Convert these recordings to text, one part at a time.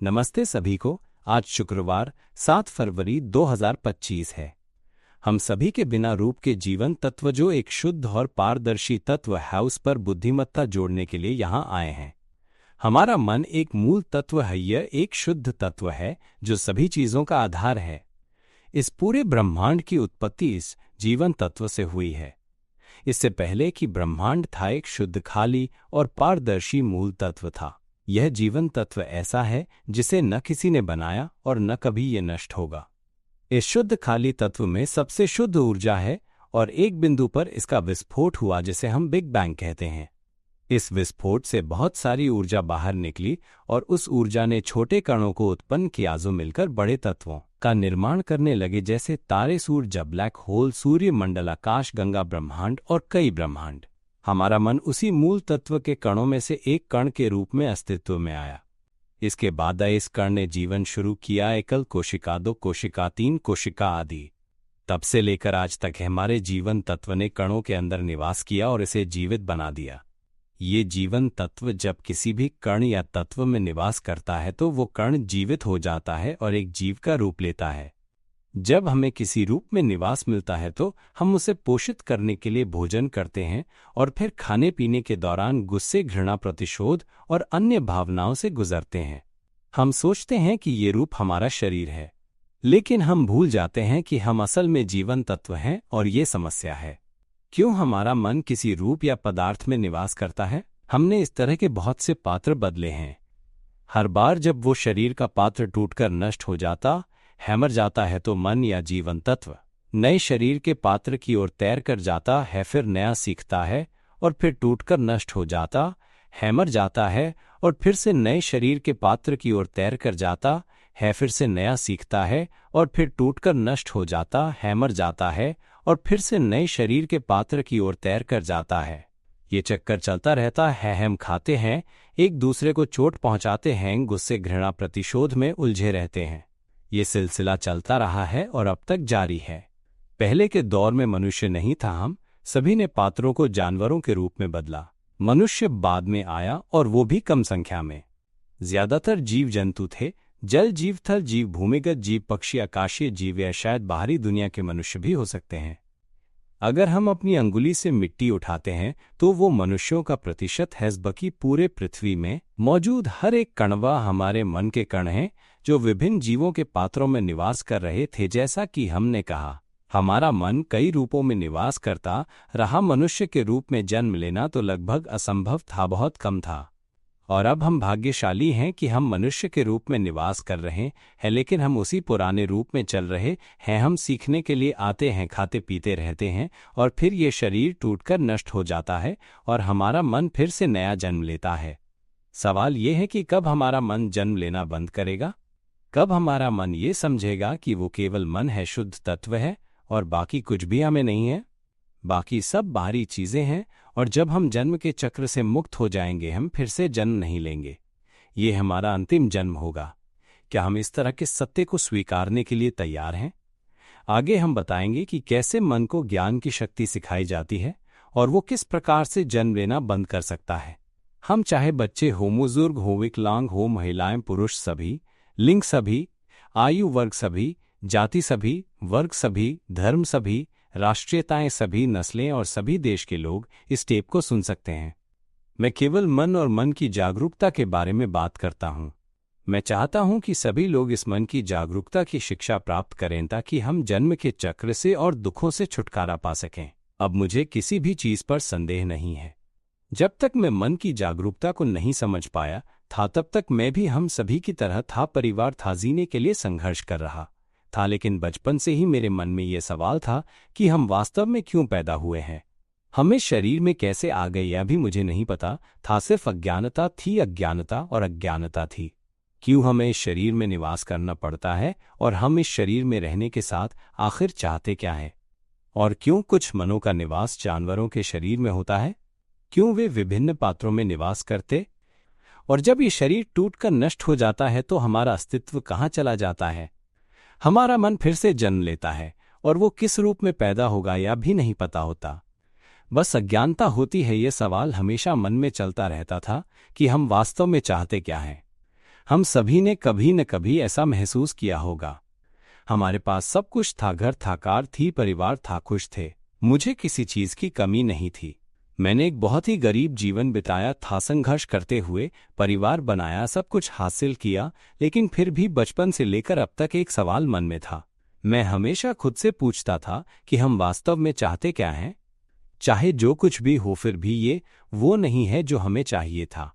नमस्ते सभी को। आज शुक्रवार 7 फरवरी 2025 है। हम सभी के बिना रूप के जीवन तत्व जो एक शुद्ध और पारदर्शी तत्व है उस पर बुद्धिमत्ता जोड़ने के लिए यहाँ आए हैं। हमारा मन एक मूल तत्व है, यह एक शुद्ध तत्व है जो सभी चीज़ों का आधार है। इस पूरे ब्रह्मांड की उत्पत्ति इस जीवन तत्व से हुई है। इससे पहले कि ब्रह्मांड था, एक शुद्ध, खाली और पारदर्शी मूल तत्व था। यह जीवन तत्व ऐसा है जिसे न किसी ने बनाया और न कभी ये नष्ट होगा। इस शुद्ध खाली तत्व में सबसे शुद्ध ऊर्जा है और एक बिंदु पर इसका विस्फोट हुआ जिसे हम बिग बैंग कहते हैं। इस विस्फोट से बहुत सारी ऊर्जा बाहर निकली और उस ऊर्जा ने छोटे कणों को उत्पन्न किया जो मिलकर बड़े तत्वों का निर्माण करने लगे, जैसे तारे, सूरज, ब्लैक होल, सूर्य मंडल, आकाश गंगा, ब्रह्मांड और कई ब्रह्मांड। हमारा मन उसी मूल तत्व के कणों में से एक कण के रूप में अस्तित्व में आया। इसके बाद इस कण ने जीवन शुरू किया, एकल कोशिका, दो कोशिका, तीन कोशिका आदि। तब से लेकर आज तक हमारे जीवन तत्व ने कणों के अंदर निवास किया और इसे जीवित बना दिया। ये जीवन तत्व जब किसी भी कण या तत्व में निवास करता है तो वो कण जीवित हो जाता है और एक जीव का रूप लेता है। जब हमें किसी रूप में निवास मिलता है तो हम उसे पोषित करने के लिए भोजन करते हैं और फिर खाने पीने के दौरान गुस्से, घृणा, प्रतिशोध और अन्य भावनाओं से गुजरते हैं। हम सोचते हैं कि ये रूप हमारा शरीर है, लेकिन हम भूल जाते हैं कि हम असल में जीवन तत्व हैं और ये समस्या है। क्यों हमारा मन किसी रूप या पदार्थ में निवास करता है? हमने इस तरह के बहुत से पात्र बदले हैं। हर बार जब वो शरीर का पात्र टूटकर नष्ट हो जाता है, मर जाता है, तो मन या जीवन तत्व नए शरीर के पात्र की ओर तैर कर जाता है, फिर नया सीखता है और फिर टूटकर नष्ट हो जाता है, मर जाता है और फिर से नए शरीर के पात्र की ओर तैर कर जाता है, फिर से नया सीखता है और फिर टूटकर नष्ट हो जाता है, मर जाता है और फिर से नए शरीर के पात्र की ओर तैर कर जाता है। ये चक्कर चलता रहता है। हम खाते हैं, एक दूसरे को चोट पहुंचाते हैं, गुस्से, घृणा, प्रतिशोध में उलझे रहते हैं। ये सिलसिला चलता रहा है और अब तक जारी है। पहले के दौर में मनुष्य नहीं था, हम सभी ने पात्रों को जानवरों के रूप में बदला। मनुष्य बाद में आया और वो भी कम संख्या में। ज्यादातर जीव जंतु थे, जल जीव, थल जीव, भूमिगत जीव, पक्षी, आकाशीय जीव या शायद बाहरी दुनिया के मनुष्य भी हो सकते हैं। अगर हम अपनी अंगुली से मिट्टी उठाते हैं तो वो मनुष्यों का प्रतिशत है, बल्कि पूरे पृथ्वी में मौजूद हर एक कणवा हमारे मन के कण हैं जो विभिन्न जीवों के पात्रों में निवास कर रहे थे। जैसा कि हमने कहा, हमारा मन कई रूपों में निवास करता रहा। मनुष्य के रूप में जन्म लेना तो लगभग असंभव था, बहुत कम था। और अब हम भाग्यशाली हैं कि हम मनुष्य के रूप में निवास कर रहे हैं, लेकिन हम उसी पुराने रूप में चल रहे हैं। हम सीखने के लिए आते हैं, खाते पीते रहते हैं और फिर ये शरीर टूटकर नष्ट हो जाता है और हमारा मन फिर से नया जन्म लेता है। सवाल ये है कि कब हमारा मन जन्म लेना बंद करेगा? कब हमारा मन ये समझेगा कि वो केवल मन है, शुद्ध तत्व है और बाकी कुछ भी हमें नहीं है? बाकी सब बाहरी चीजें हैं और जब हम जन्म के चक्र से मुक्त हो जाएंगे हम फिर से जन्म नहीं लेंगे। ये हमारा अंतिम जन्म होगा। क्या हम इस तरह के सत्य को स्वीकारने के लिए तैयार हैं? आगे हम बताएंगे कि कैसे मन को ज्ञान की शक्ति सिखाई जाती है और वो किस प्रकार से जन्म लेना बंद कर सकता है। हम चाहे बच्चे हो, बुजुर्ग हो, विकलांग हो, महिलाएं, पुरुष, सभी लिंग, सभी आयु वर्ग, सभी जाति, सभी वर्ग, सभी धर्म, सभी राष्ट्रीयताएं, सभी नस्लें और सभी देश के लोग इस टेप को सुन सकते हैं। मैं केवल मन और मन की जागरूकता के बारे में बात करता हूं। मैं चाहता हूं कि सभी लोग इस मन की जागरूकता की शिक्षा प्राप्त करें ताकि हम जन्म के चक्र से और दुखों से छुटकारा पा सकें। अब मुझे किसी भी चीज पर संदेह नहीं है। जब तक मैं मन की जागरूकता को नहीं समझ पाया था तब तक मैं भी हम सभी की तरह था, परिवार था, जीने के लिए संघर्ष कर रहा था। लेकिन बचपन से ही मेरे मन में यह सवाल था कि हम वास्तव में क्यों पैदा हुए हैं, हमें शरीर में कैसे आ गए यह भी मुझे नहीं पता था। सिर्फ अज्ञानता थी, अज्ञानता और अज्ञानता थी। क्यों हमें इस शरीर में निवास करना पड़ता है और हम इस शरीर में रहने के साथ आखिर चाहते क्या है? और क्यों कुछ मनों का निवास जानवरों के शरीर में होता है? क्यों वे विभिन्न पात्रों में निवास करते? और जब ये शरीर टूटकर नष्ट हो जाता है तो हमारा अस्तित्व कहाँ चला जाता है? हमारा मन फिर से जन्म लेता है और वो किस रूप में पैदा होगा यह भी नहीं पता होता। बस अज्ञानता होती है। ये सवाल हमेशा मन में चलता रहता था कि हम वास्तव में चाहते क्या हैं। हम सभी ने कभी न कभी ऐसा महसूस किया होगा। हमारे पास सब कुछ था, घर था, कार थी, परिवार था, खुश थे। मुझे किसी चीज की कमी नहीं थी। मैंने एक बहुत ही गरीब जीवन बिताया था, संघर्ष करते हुए परिवार बनाया, सब कुछ हासिल किया, लेकिन फिर भी बचपन से लेकर अब तक एक सवाल मन में था। मैं हमेशा खुद से पूछता था कि हम वास्तव में चाहते क्या हैं। चाहे जो कुछ भी हो, फिर भी ये वो नहीं है जो हमें चाहिए था।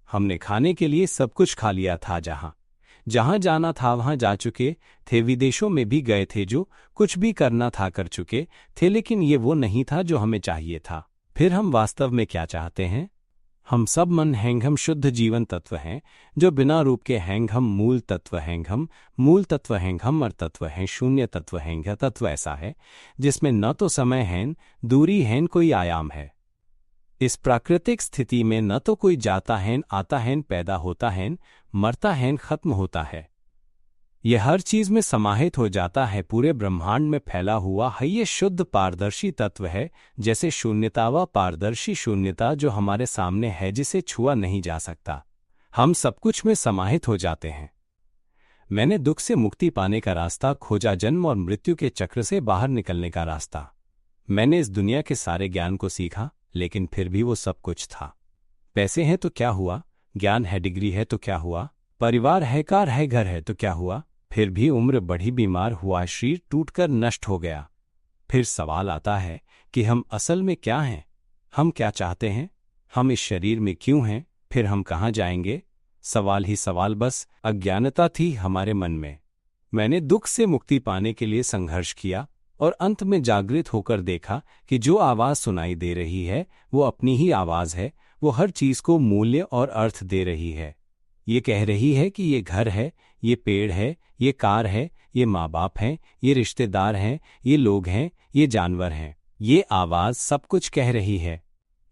हमने खाने के लिए सब कुछ खा लिया था, जहां जहां जाना था वहां जा चुके थे, विदेशों में भी गए थे, जो कुछ भी करना था कर चुके थे, लेकिन ये वो नहीं था जो हमें चाहिए था। फिर हम वास्तव में क्या चाहते हैं? हम सब मन हैं, हम शुद्ध जीवन तत्व हैं जो बिना रूप के हैं, हम मूल तत्व हैं, हम मूल तत्व हैं, हम अमर तत्व हैं, शून्य तत्व हैं। यह तत्व ऐसा है जिसमें न तो समय है, दूरी है, कोई आयाम है। इस प्राकृतिक स्थिति में न तो कोई जाता है, आता है, पैदा होता है, मरता है, खत्म होता है। यह हर चीज में समाहित हो जाता है, पूरे ब्रह्मांड में फैला हुआ है। ये शुद्ध पारदर्शी तत्व है, जैसे शून्यता व पारदर्शी शून्यता जो हमारे सामने है, जिसे छुआ नहीं जा सकता। हम सब कुछ में समाहित हो जाते हैं। मैंने दुख से मुक्ति पाने का रास्ता खोजा, जन्म और मृत्यु के चक्र से बाहर निकलने का रास्ता। मैंने इस दुनिया के सारे ज्ञान को सीखा, लेकिन फिर भी वो सब कुछ था। पैसे हैं तो क्या हुआ, ज्ञान है, डिग्री है तो क्या हुआ, परिवार है, कार है, घर है तो क्या हुआ, फिर भी उम्र बढ़ी, बीमार हुआ, शरीर टूटकर नष्ट हो गया। फिर सवाल आता है कि हम असल में क्या हैं, हम क्या चाहते हैं, हम इस शरीर में क्यों हैं, फिर हम कहाँ जाएंगे। सवाल ही सवाल, बस अज्ञानता थी हमारे मन में। मैंने दुख से मुक्ति पाने के लिए संघर्ष किया और अंत में जागृत होकर देखा कि जो आवाज सुनाई दे रही है वो अपनी ही आवाज है। वो हर चीज को मूल्य और अर्थ दे रही है। ये कह रही है कि ये घर है, ये पेड़ है, ये कार है, ये माँ बाप हैं, ये रिश्तेदार हैं, ये लोग हैं, ये जानवर हैं। ये आवाज सब कुछ कह रही है।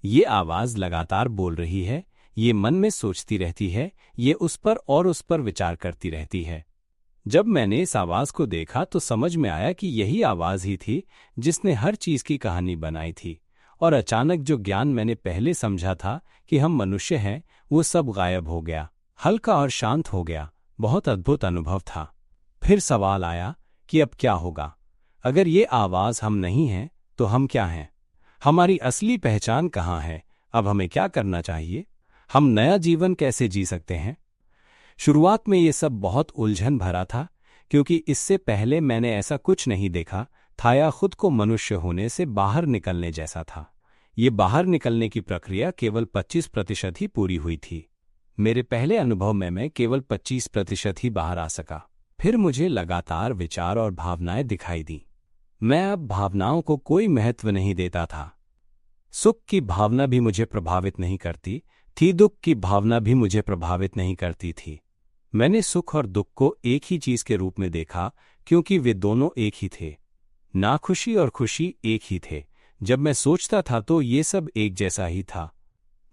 ये आवाज लगातार बोल रही है। ये मन में सोचती रहती है, ये उस पर और उस पर विचार करती रहती है। जब मैंने इस आवाज को देखा तो समझ में आया कि यही आवाज ही थी जिसने हर चीज की कहानी बनाई थी। और अचानक जो ज्ञान मैंने पहले समझा था कि हम मनुष्य हैं, वो सब गायब हो गया, हल्का और शांत हो गया। बहुत अद्भुत अनुभव था। फिर सवाल आया कि अब क्या होगा? अगर ये आवाज हम नहीं हैं तो हम क्या हैं? हमारी असली पहचान कहाँ है? अब हमें क्या करना चाहिए? हम नया जीवन कैसे जी सकते हैं? शुरुआत में ये सब बहुत उलझन भरा था, क्योंकि इससे पहले मैंने ऐसा कुछ नहीं देखा था या खुद को मनुष्य होने से बाहर निकलने जैसा था। ये बाहर निकलने की प्रक्रिया केवल 25% ही पूरी हुई थी। मेरे पहले अनुभव में मैं केवल 25% ही बाहर आ सका। फिर मुझे लगातार विचार और भावनाएं दिखाई दी। मैं अब भावनाओं को कोई महत्व नहीं देता था। सुख की भावना भी मुझे प्रभावित नहीं करती थी, दुख की भावना भी मुझे प्रभावित नहीं करती थी। मैंने सुख और दुख को एक ही चीज के रूप में देखा, क्योंकि वे दोनों एक ही थे। नाखुशी और खुशी एक ही थे। जब मैं सोचता था तो ये सब एक जैसा ही था।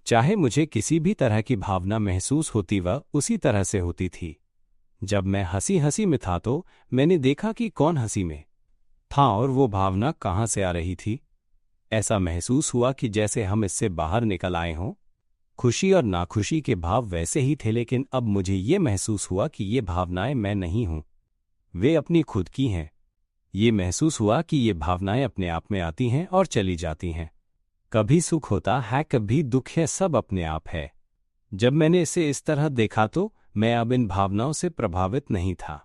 चाहे मुझे किसी भी तरह की भावना महसूस होती वह उसी तरह से होती थी। जब मैं हंसी हंसी में था तो मैंने देखा कि कौन हंसी में था और वो भावना कहाँ से आ रही थी। ऐसा महसूस हुआ कि जैसे हम इससे बाहर निकल आए हों। खुशी और नाखुशी के भाव वैसे ही थे, लेकिन अब मुझे ये महसूस हुआ कि ये भावनाएं मैं नहीं हूं, वे अपनी खुद की हैं। ये महसूस हुआ कि ये भावनाएं अपने आप में आती हैं और चली जाती हैं। कभी सुख होता है, कभी दुख है, सब अपने आप है। जब मैंने इसे इस तरह देखा तो मैं अब इन भावनाओं से प्रभावित नहीं था।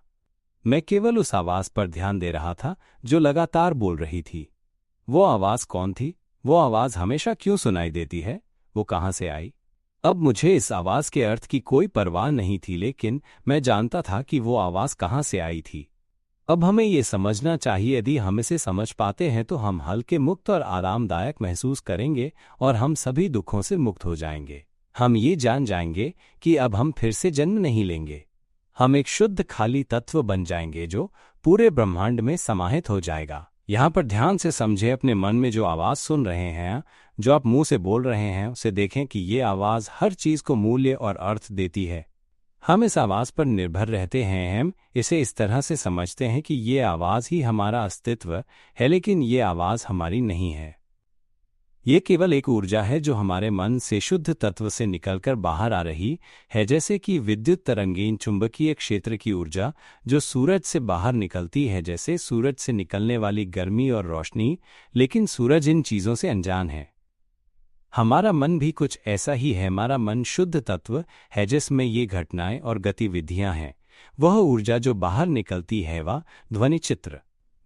मैं केवल उस आवाज पर ध्यान दे रहा था जो लगातार बोल रही थी। वो आवाज कौन थी? वो आवाज हमेशा क्यों सुनाई देती है? वो कहाँ से आई? अब मुझे इस आवाज के अर्थ की कोई परवाह नहीं थी, लेकिन मैं जानता था कि वो आवाज कहाँ से आई थी। अब हमें ये समझना चाहिए, यदि हम इसे समझ पाते हैं तो हम हल्के, मुक्त और आरामदायक महसूस करेंगे और हम सभी दुखों से मुक्त हो जाएंगे। हम ये जान जाएंगे कि अब हम फिर से जन्म नहीं लेंगे। हम एक शुद्ध खाली तत्व बन जाएंगे जो पूरे ब्रह्मांड में समाहित हो जाएगा। यहाँ पर ध्यान से समझे, अपने मन में जो आवाज सुन रहे हैं, जो आप मुंह से बोल रहे हैं, उसे देखें कि ये आवाज हर चीज को मूल्य और अर्थ देती है। हम इस आवाज पर निर्भर रहते हैं। हम इसे इस तरह से समझते हैं कि ये आवाज ही हमारा अस्तित्व है, लेकिन ये आवाज हमारी नहीं है। ये केवल एक ऊर्जा है जो हमारे मन से शुद्ध तत्व से निकलकर बाहर आ रही है, जैसे कि विद्युत तरंगीन चुंबकीय क्षेत्र की ऊर्जा जो सूरज से बाहर निकलती है, जैसे सूरज से निकलने वाली गर्मी और रोशनी। लेकिन सूरज इन चीज़ों से अनजान है। हमारा मन भी कुछ ऐसा ही है। हमारा मन शुद्ध तत्व है जिसमें ये घटनाएं और गतिविधियां हैं। वह ऊर्जा जो बाहर निकलती है वह ध्वनि, चित्र,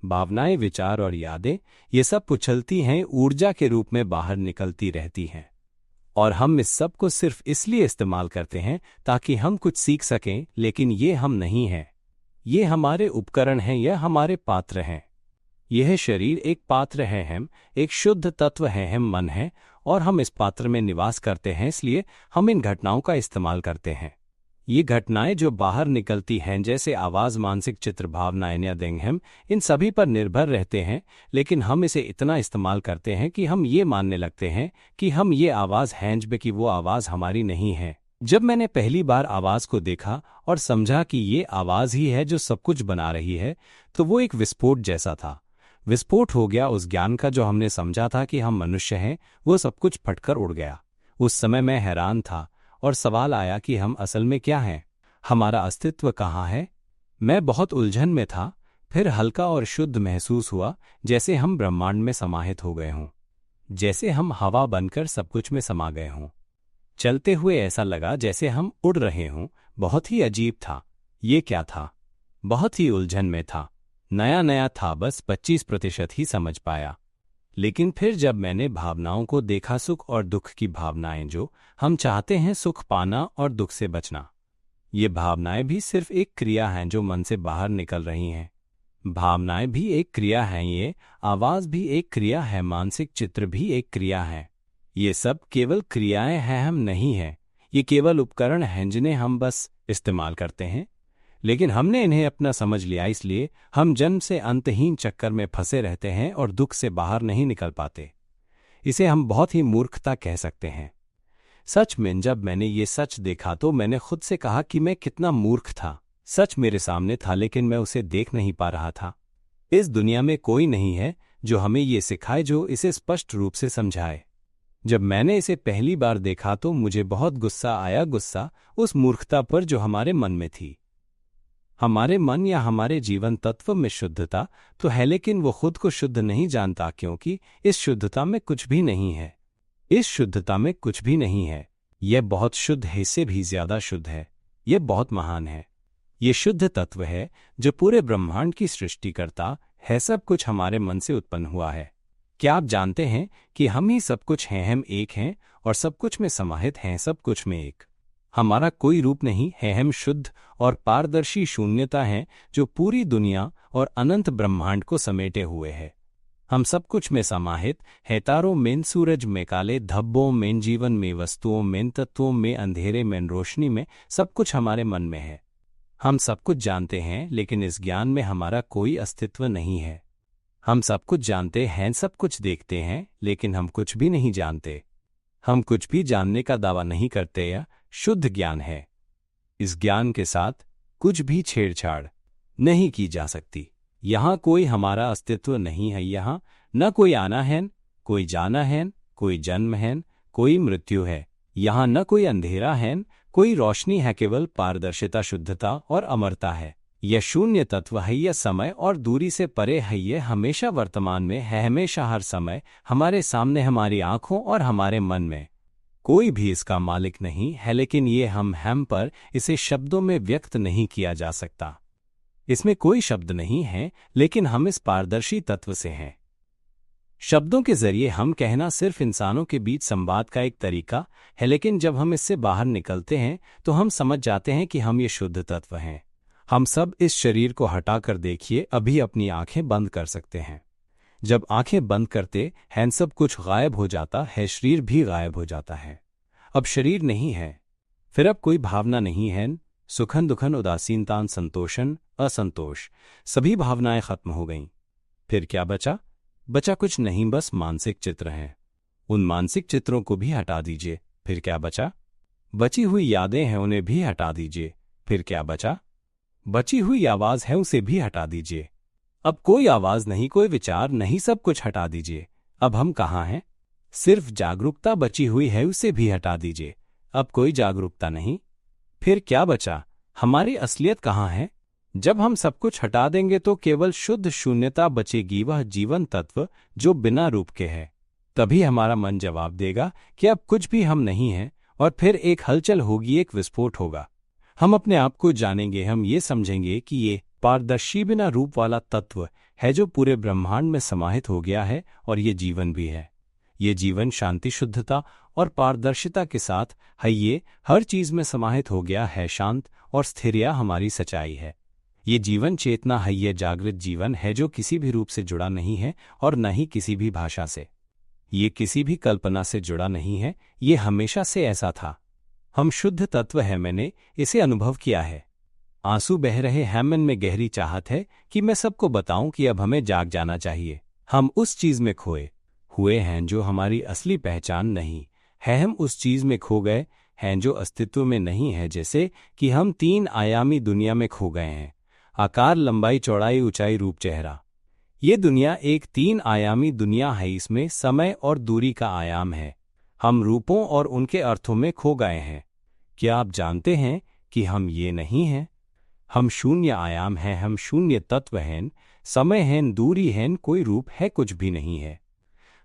भावनाएं, विचार और यादें, ये सब उछलती हैं, ऊर्जा के रूप में बाहर निकलती रहती हैं। और हम इस सब को सिर्फ इसलिए इस्तेमाल करते हैं ताकि हम कुछ सीख सकें, लेकिन ये हम नहीं हैं। ये हमारे उपकरण हैं, यह हमारे पात्र हैं। यह शरीर एक पात्र है, हम एक शुद्ध तत्व है, हम मन है और हम इस पात्र में निवास करते हैं, इसलिए हम इन घटनाओं का इस्तेमाल करते हैं। ये घटनाएं जो बाहर निकलती हैं, जैसे आवाज़, मानसिक चित्र, भावनाएं या देंग, हम इन सभी पर निर्भर रहते हैं। लेकिन हम इसे इतना इस्तेमाल करते हैं कि हम ये मानने लगते हैं कि हम ये आवाज़ हैं, जबकि वो आवाज़ हमारी नहीं है। जब मैंने पहली बार आवाज़ को देखा और समझा कि ये आवाज़ ही है जो सब कुछ बना रही है, तो वो एक विस्फोट जैसा था। विस्फोट हो गया उस ज्ञान का जो हमने समझा था कि हम मनुष्य हैं, वो सब कुछ फटकर उड़ गया। उस समय मैं हैरान था और सवाल आया कि हम असल में क्या हैं, हमारा अस्तित्व कहाँ है। मैं बहुत उलझन में था। फिर हल्का और शुद्ध महसूस हुआ, जैसे हम ब्रह्मांड में समाहित हो गए हों, जैसे हम हवा बनकर सब कुछ में समा गए हों। चलते हुए ऐसा लगा जैसे हम उड़ रहे हों। बहुत ही अजीब था। ये क्या था? बहुत ही उलझन में था। नया नया था, बस 25% ही समझ पाया। लेकिन फिर जब मैंने भावनाओं को देखा, सुख और दुख की भावनाएं, जो हम चाहते हैं सुख पाना और दुख से बचना, ये भावनाएं भी सिर्फ एक क्रिया हैं जो मन से बाहर निकल रही हैं। भावनाएं भी एक क्रिया हैं, ये आवाज़ भी एक क्रिया है, मानसिक चित्र भी एक क्रिया है। ये सब केवल क्रियाएं हैं, हम नहीं हैं। ये केवल उपकरण हैं जिन्हें हम बस इस्तेमाल करते हैं। लेकिन हमने इन्हें अपना समझ लिया, इसलिए हम जन्म से अंतहीन चक्कर में फंसे रहते हैं और दुख से बाहर नहीं निकल पाते। इसे हम बहुत ही मूर्खता कह सकते हैं। सच में जब मैंने ये सच देखा तो मैंने खुद से कहा कि मैं कितना मूर्ख था। सच मेरे सामने था, लेकिन मैं उसे देख नहीं पा रहा था। इस दुनिया में कोई नहीं है जो हमें ये सिखाए, जो इसे स्पष्ट रूप से समझाए। जब मैंने इसे पहली बार देखा तो मुझे बहुत गुस्सा आया, गुस्सा उस मूर्खता पर जो हमारे मन में थी। हमारे मन या हमारे जीवन तत्व में शुद्धता तो है, लेकिन वो खुद को शुद्ध नहीं जानता, क्योंकि इस शुद्धता में कुछ भी नहीं है। इस शुद्धता में कुछ भी नहीं है। यह बहुत शुद्ध है, इससे भी ज्यादा शुद्ध है। यह बहुत महान है। यह शुद्ध तत्व है जो पूरे ब्रह्मांड की सृष्टि करता है। सब कुछ हमारे मन से उत्पन्न हुआ है। क्या आप जानते हैं कि हम ही सब कुछ हैं, हम एक हैं और सब कुछ में समाहित हैं, सब कुछ में एक। हमारा कोई रूप नहीं है, हम शुद्ध और पारदर्शी शून्यता हैं जो पूरी दुनिया और अनंत ब्रह्मांड को समेटे हुए है। हम सब कुछ में समाहित है, तारों में, सूरज में, काले धब्बों में, जीवन में, वस्तुओं में, तत्वों में, अंधेरे में, रोशनी में, सब कुछ हमारे मन में है। हम सब कुछ जानते हैं, लेकिन इस ज्ञान में हमारा कोई अस्तित्व नहीं है। हम सब कुछ जानते हैं, सब कुछ देखते हैं, लेकिन हम कुछ भी नहीं जानते। हम कुछ भी जानने का दावा नहीं करते। यह शुद्ध ज्ञान है। इस ज्ञान के साथ कुछ भी छेड़छाड़ नहीं की जा सकती। यहाँ कोई हमारा अस्तित्व नहीं है। यहाँ न कोई आना है, कोई जाना है, कोई जन्म है, कोई मृत्यु है। यहाँ न कोई अंधेरा है, कोई रोशनी है, केवल पारदर्शिता, शुद्धता और अमरता है। यह शून्य तत्व है, यह समय और दूरी से परे है। यह हमेशा वर्तमान में है, हमेशा हर समय हमारे सामने, हमारी आंखों और हमारे मन में। कोई भी इसका मालिक नहीं है, लेकिन ये हम पर इसे शब्दों में व्यक्त नहीं किया जा सकता। इसमें कोई शब्द नहीं है, लेकिन हम इस पारदर्शी तत्व से हैं। शब्दों के जरिए हम कहना सिर्फ इंसानों के बीच संवाद का एक तरीका है, लेकिन जब हम इससे बाहर निकलते हैं तो हम समझ जाते हैं कि हम ये शुद्ध तत्व हैं। हम सब इस शरीर को हटाकर देखिए, अभी अपनी आंखें बंद कर सकते हैं। जब आंखें बंद करते हैं सब कुछ गायब हो जाता है, शरीर भी गायब हो जाता है। अब शरीर नहीं है, फिर अब कोई भावना नहीं है। सुखन, दुखन, उदासीनता, संतोषन, असंतोष, सभी भावनाएं खत्म हो गईं। फिर क्या बचा? बचा कुछ नहीं, बस मानसिक चित्र हैं। उन मानसिक चित्रों को भी हटा दीजिए, फिर क्या बचा? बची हुई यादें हैं, उन्हें भी हटा दीजिए, फिर क्या बचा? बची हुई आवाज है, उसे भी हटा दीजिए। अब कोई आवाज नहीं, कोई विचार नहीं, सब कुछ हटा दीजिए। अब हम कहाँ हैं? सिर्फ जागरूकता बची हुई है, उसे भी हटा दीजिए। अब कोई जागरूकता नहीं। फिर क्या बचा? हमारी असलियत कहाँ है? जब हम सब कुछ हटा देंगे तो केवल शुद्ध शून्यता बचेगी, वह जीवन तत्व जो बिना रूप के है। तभी हमारा मन जवाब देगा कि अब कुछ भी हम नहीं हैं, और फिर एक हलचल होगी, एक विस्फोट होगा। हम अपने आप को जानेंगे, हम ये समझेंगे कि ये पारदर्शी बिना रूप वाला तत्व है जो पूरे ब्रह्मांड में समाहित हो गया है, और ये जीवन भी है। ये जीवन शांति, शुद्धता और पारदर्शिता के साथ है, ये हर चीज में समाहित हो गया है। शांत और स्थिरता हमारी सच्चाई है। ये जीवन चेतना है, ये जागृत जीवन है जो किसी भी रूप से जुड़ा नहीं है और न ही किसी भी भाषा से। ये किसी भी कल्पना से जुड़ा नहीं है, ये हमेशा से ऐसा था। हम शुद्ध तत्व हैं, मैंने इसे अनुभव किया है। आंसू बह रहे हैं, मन में गहरी चाहत है कि मैं सबको बताऊं कि अब हमें जाग जाना चाहिए। हम उस चीज में खोए हुए हैं जो हमारी असली पहचान नहीं है। हम उस चीज में खो गए हैं जो अस्तित्व में नहीं है, जैसे कि हम 3 आयामी दुनिया में खो गए हैं। आकार, लंबाई, चौड़ाई, ऊंचाई, रूप, चेहरा। ये दुनिया एक 3 आयामी दुनिया है। इसमें समय और दूरी का आयाम है। हम रूपों और उनके अर्थों में खो गए हैं। क्या आप जानते हैं कि हम ये नहीं हैं? हम शून्य आयाम हैं, हम शून्य तत्व हैं। समय है, दूरी है, कोई रूप है, कुछ भी नहीं है।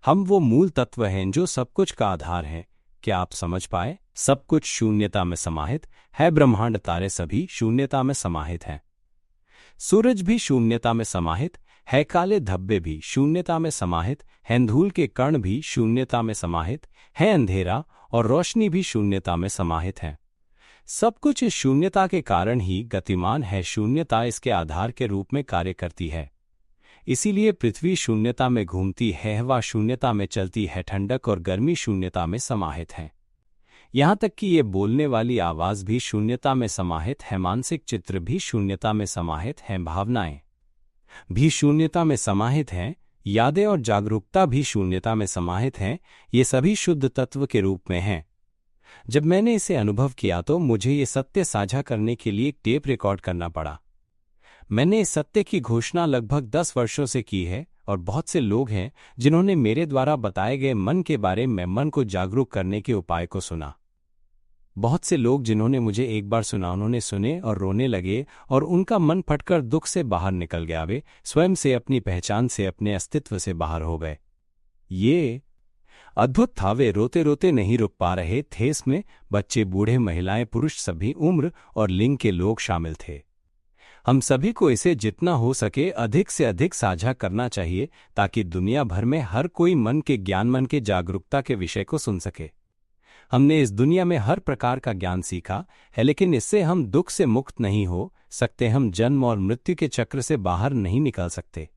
हम वो मूल तत्व हैं जो सब कुछ का आधार है। क्या आप समझ पाए? सब कुछ शून्यता में समाहित है। ब्रह्मांड, तारे सभी शून्यता में समाहित हैं। सूरज भी शून्यता में समाहित है। काले धब्बे भी शून्यता में समाहित हैं। धूल के कण भी शून्यता में समाहित है। अंधेरा और रोशनी भी शून्यता में समाहित हैं। सब कुछ इस शून्यता के कारण ही गतिमान है। शून्यता इसके आधार के रूप में कार्य करती है। इसीलिए पृथ्वी शून्यता में घूमती है, हवा शून्यता में चलती है, ठंडक और गर्मी शून्यता में समाहित हैं। यहाँ तक कि ये बोलने वाली आवाज भी शून्यता में समाहित है। मानसिक चित्र भी शून्यता में समाहित हैं। भावनाएं भी शून्यता में समाहित हैं। यादें और जागरूकता भी शून्यता में समाहित हैं। ये सभी शुद्ध तत्व के रूप में हैं। जब मैंने इसे अनुभव किया तो मुझे ये सत्य साझा करने के लिए एक टेप रिकॉर्ड करना पड़ा। मैंने इस सत्य की घोषणा लगभग 10 वर्षों से की है, और बहुत से लोग हैं जिन्होंने मेरे द्वारा बताए गए मन के बारे में, मन को जागरूक करने के उपाय को सुना। बहुत से लोग जिन्होंने मुझे एक बार सुना, उन्होंने सुने और रोने लगे, और उनका मन फटकर दुख से बाहर निकल गया। वे स्वयं से, अपनी पहचान से, अपने अस्तित्व से बाहर हो गए। ये अद्भुत था। वे रोते रोते नहीं रुक पा रहे थे। इसमें बच्चे, बूढ़े, महिलाएं, पुरुष, सभी उम्र और लिंग के लोग शामिल थे। हम सभी को इसे जितना हो सके अधिक से अधिक साझा करना चाहिए, ताकि दुनिया भर में हर कोई मन के ज्ञान, मन के जागरूकता के विषय को सुन सके। हमने इस दुनिया में हर प्रकार का ज्ञान सीखा है, लेकिन इससे हम दुख से मुक्त नहीं हो सकते। हम जन्म और मृत्यु के चक्र से बाहर नहीं निकल सकते।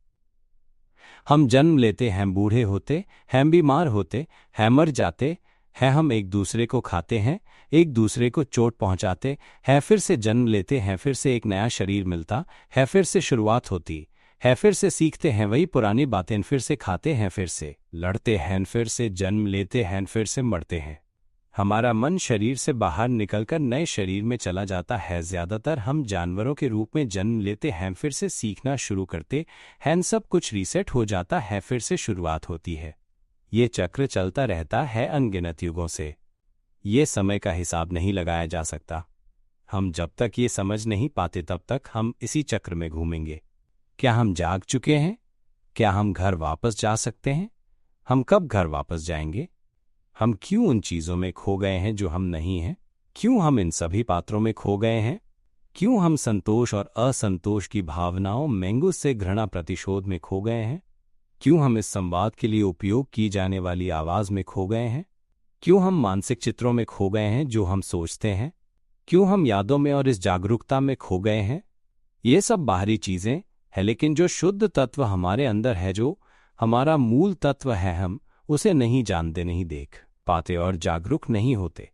हम जन्म लेते हैं, बूढ़े होते हैं, बीमार होते हैं, मर जाते हैं। हम एक दूसरे को खाते हैं, एक दूसरे को चोट पहुंचाते हैं, फिर से जन्म लेते हैं, फिर से एक नया शरीर मिलता है, फिर से शुरुआत होती है, फिर से सीखते हैं वही पुरानी बातें, फिर से खाते हैं, फिर से लड़ते हैं, फिर से जन्म लेते हैं, फिर से मरते हैं। हमारा मन शरीर से बाहर निकलकर नए शरीर में चला जाता है। ज्यादातर हम जानवरों के रूप में जन्म लेते हैं, फिर से सीखना शुरू करते हैं, सब कुछ रीसेट हो जाता है, फिर से शुरुआत होती है। ये चक्र चलता रहता है अनगिनत युगों से। ये समय का हिसाब नहीं लगाया जा सकता। हम जब तक ये समझ नहीं पाते तब तक हम इसी चक्र में घूमेंगे। क्या हम जाग चुके हैं? क्या हम घर वापस जा सकते हैं? हम कब घर वापस जाएंगे? हम क्यों उन चीजों में खो गए हैं जो हम नहीं हैं? क्यों हम इन सभी पात्रों में खो गए हैं? क्यों हम संतोष और असंतोष की भावनाओं, मैंगो से घृणा, प्रतिशोध में खो गए हैं? क्यों हम इस संवाद के लिए उपयोग की जाने वाली आवाज में खो गए हैं? क्यों हम मानसिक चित्रों में खो गए हैं जो हम सोचते हैं? क्यों हम यादों में और इस जागरूकता में खो गए हैं? ये सब बाहरी चीजें हैं, लेकिन जो शुद्ध तत्व हमारे अंदर है, जो हमारा मूल तत्व है, हम उसे नहीं जानते, नहीं देख पाते और जागरूक नहीं होते।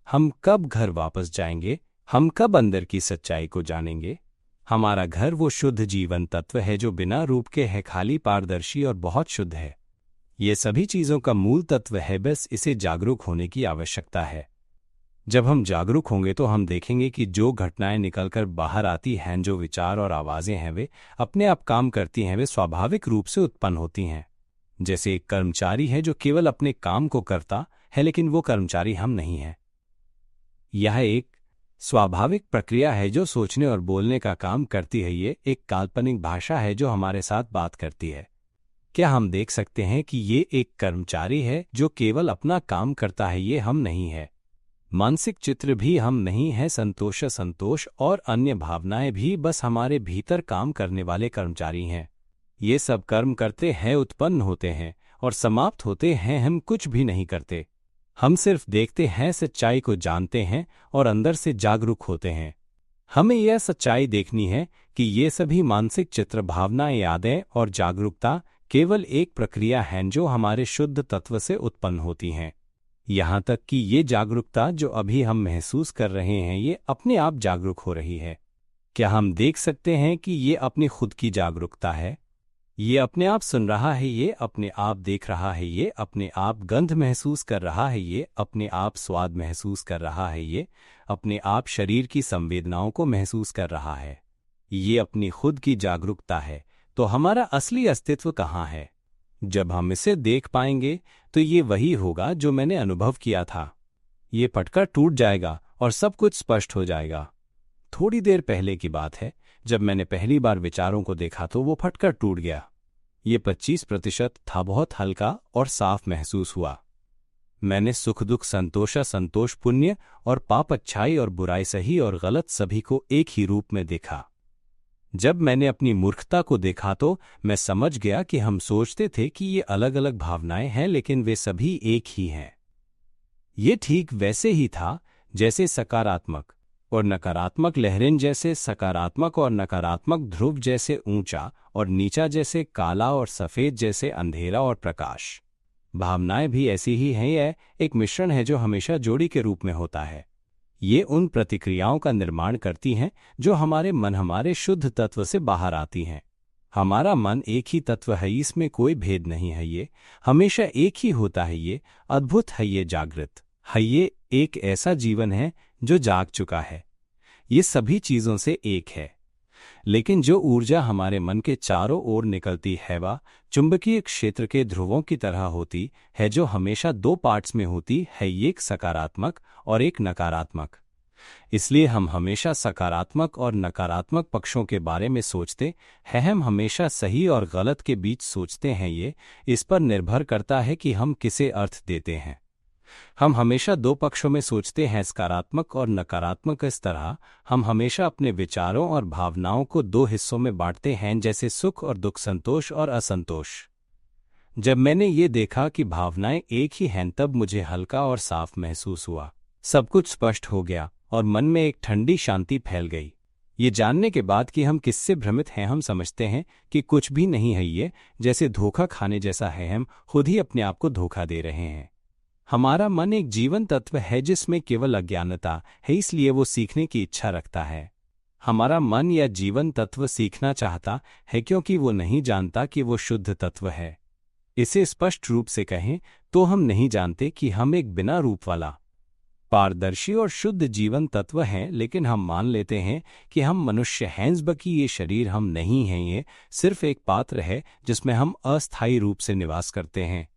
हम कब घर वापस जाएंगे? हम कब अंदर की सच्चाई को जानेंगे? हमारा घर वो शुद्ध जीवन तत्व है जो बिना रूप के है, खाली, पारदर्शी और बहुत शुद्ध है। ये सभी चीजों का मूल तत्व है, बस इसे जागरूक होने की आवश्यकता है। जब हम जागरूक होंगे तो हम देखेंगे कि जो घटनाएं निकलकर बाहर आती हैं, जो विचार और आवाजें हैं, वे अपने आप काम करती हैं, वे स्वाभाविक रूप से उत्पन्न होती हैं। जैसे एक कर्मचारी है जो केवल अपने काम को करता है, लेकिन वो कर्मचारी हम नहीं हैं। यह एक स्वाभाविक प्रक्रिया है जो सोचने और बोलने का काम करती है। ये एक काल्पनिक भाषा है जो हमारे साथ बात करती है। क्या हम देख सकते हैं कि ये एक कर्मचारी है जो केवल अपना काम करता है? ये हम नहीं है। मानसिक चित्र भी हम नहीं है। संतोष और अन्य भावनाएं भी बस हमारे भीतर काम करने वाले कर्मचारी हैं। ये सब कर्म करते हैं, उत्पन्न होते हैं और समाप्त होते हैं। हम कुछ भी नहीं करते। हम सिर्फ देखते हैं, सच्चाई को जानते हैं और अंदर से जागरूक होते हैं। हमें यह सच्चाई देखनी है कि ये सभी मानसिक चित्र, भावनाएं, यादें और जागरूकता केवल एक प्रक्रिया है जो हमारे शुद्ध तत्व से उत्पन्न होती हैं। यहाँ तक कि ये जागरूकता जो अभी हम महसूस कर रहे हैं, ये अपने आप जागरूक हो रही है। क्या हम देख सकते हैं कि ये अपनी खुद की जागरूकता है? ये अपने आप सुन रहा है, ये अपने आप देख रहा है, ये अपने आप गंध महसूस कर रहा है, ये अपने आप स्वाद महसूस कर रहा है, ये अपने आप शरीर की संवेदनाओं को महसूस कर रहा है। ये अपनी खुद की जागरूकता है। तो हमारा असली अस्तित्व कहाँ है? जब हम इसे देख पाएंगे तो ये वही होगा जो मैंने अनुभव किया था। ये फटकर टूट जाएगा और सब कुछ स्पष्ट हो जाएगा। थोड़ी देर पहले की बात है, जब मैंने पहली बार विचारों को देखा तो वो फटकर टूट गया। ये 25% था, बहुत हल्का और साफ महसूस हुआ। मैंने सुख दुख, संतोष, पुण्य और पाप, अच्छाई और बुराई, सही और गलत सभी को एक ही रूप में देखा। जब मैंने अपनी मूर्खता को देखा तो मैं समझ गया कि हम सोचते थे कि ये अलग अलग भावनाएं हैं, लेकिन वे सभी एक ही हैं। ये ठीक वैसे ही था जैसे सकारात्मक और नकारात्मक लहरें, जैसे सकारात्मक और नकारात्मक ध्रुव, जैसे ऊंचा और नीचा, जैसे काला और सफेद, जैसे अंधेरा और प्रकाश। भावनाएं भी ऐसी ही हैं। यह एक मिश्रण है जो हमेशा जोड़ी के रूप में होता है। ये उन प्रतिक्रियाओं का निर्माण करती हैं जो हमारे मन, हमारे शुद्ध तत्व से बाहर आती हैं। हमारा मन एक ही तत्व है, इसमें कोई भेद नहीं है। ये हमेशा एक ही होता है। ये अद्भुत है, ये जागृत है। ये एक ऐसा जीवन है जो जाग चुका है। ये सभी चीजों से एक है। लेकिन जो ऊर्जा हमारे मन के चारों ओर निकलती है वह चुंबकीय क्षेत्र के ध्रुवों की तरह होती है, जो हमेशा दो पार्ट्स में होती है, एक सकारात्मक और एक नकारात्मक। इसलिए हम हमेशा सकारात्मक और नकारात्मक पक्षों के बारे में सोचते हैं। हम हमेशा सही और गलत के बीच सोचते हैं। ये इस पर निर्भर करता है कि हम किसे अर्थ देते हैं। हम हमेशा दो पक्षों में सोचते हैं, सकारात्मक और नकारात्मक। इस तरह हम हमेशा अपने विचारों और भावनाओं को दो हिस्सों में बांटते हैं, जैसे सुख और दुख, संतोष और असंतोष। जब मैंने ये देखा कि भावनाएं एक ही हैं, तब मुझे हल्का और साफ महसूस हुआ। सब कुछ स्पष्ट हो गया और मन में एक ठंडी शांति फैल गई। ये जानने के बाद कि हम किससे भ्रमित हैं, हम समझते हैं कि कुछ भी नहीं है। ये जैसे धोखा खाने जैसा है। हम खुद ही अपने आप को धोखा दे रहे हैं। हमारा मन एक जीवन तत्व है जिसमें केवल अज्ञानता है, इसलिए वो सीखने की इच्छा रखता है। हमारा मन या जीवन तत्व सीखना चाहता है क्योंकि वो नहीं जानता कि वो शुद्ध तत्व है। इसे स्पष्ट रूप से कहें तो हम नहीं जानते कि हम एक बिना रूप वाला, पारदर्शी और शुद्ध जीवन तत्व हैं, लेकिन हम मान लेते हैं कि हम मनुष्य हैं। बल्कि ये शरीर हम नहीं हैं, ये सिर्फ एक पात्र है जिसमें हम अस्थायी रूप से निवास करते हैं।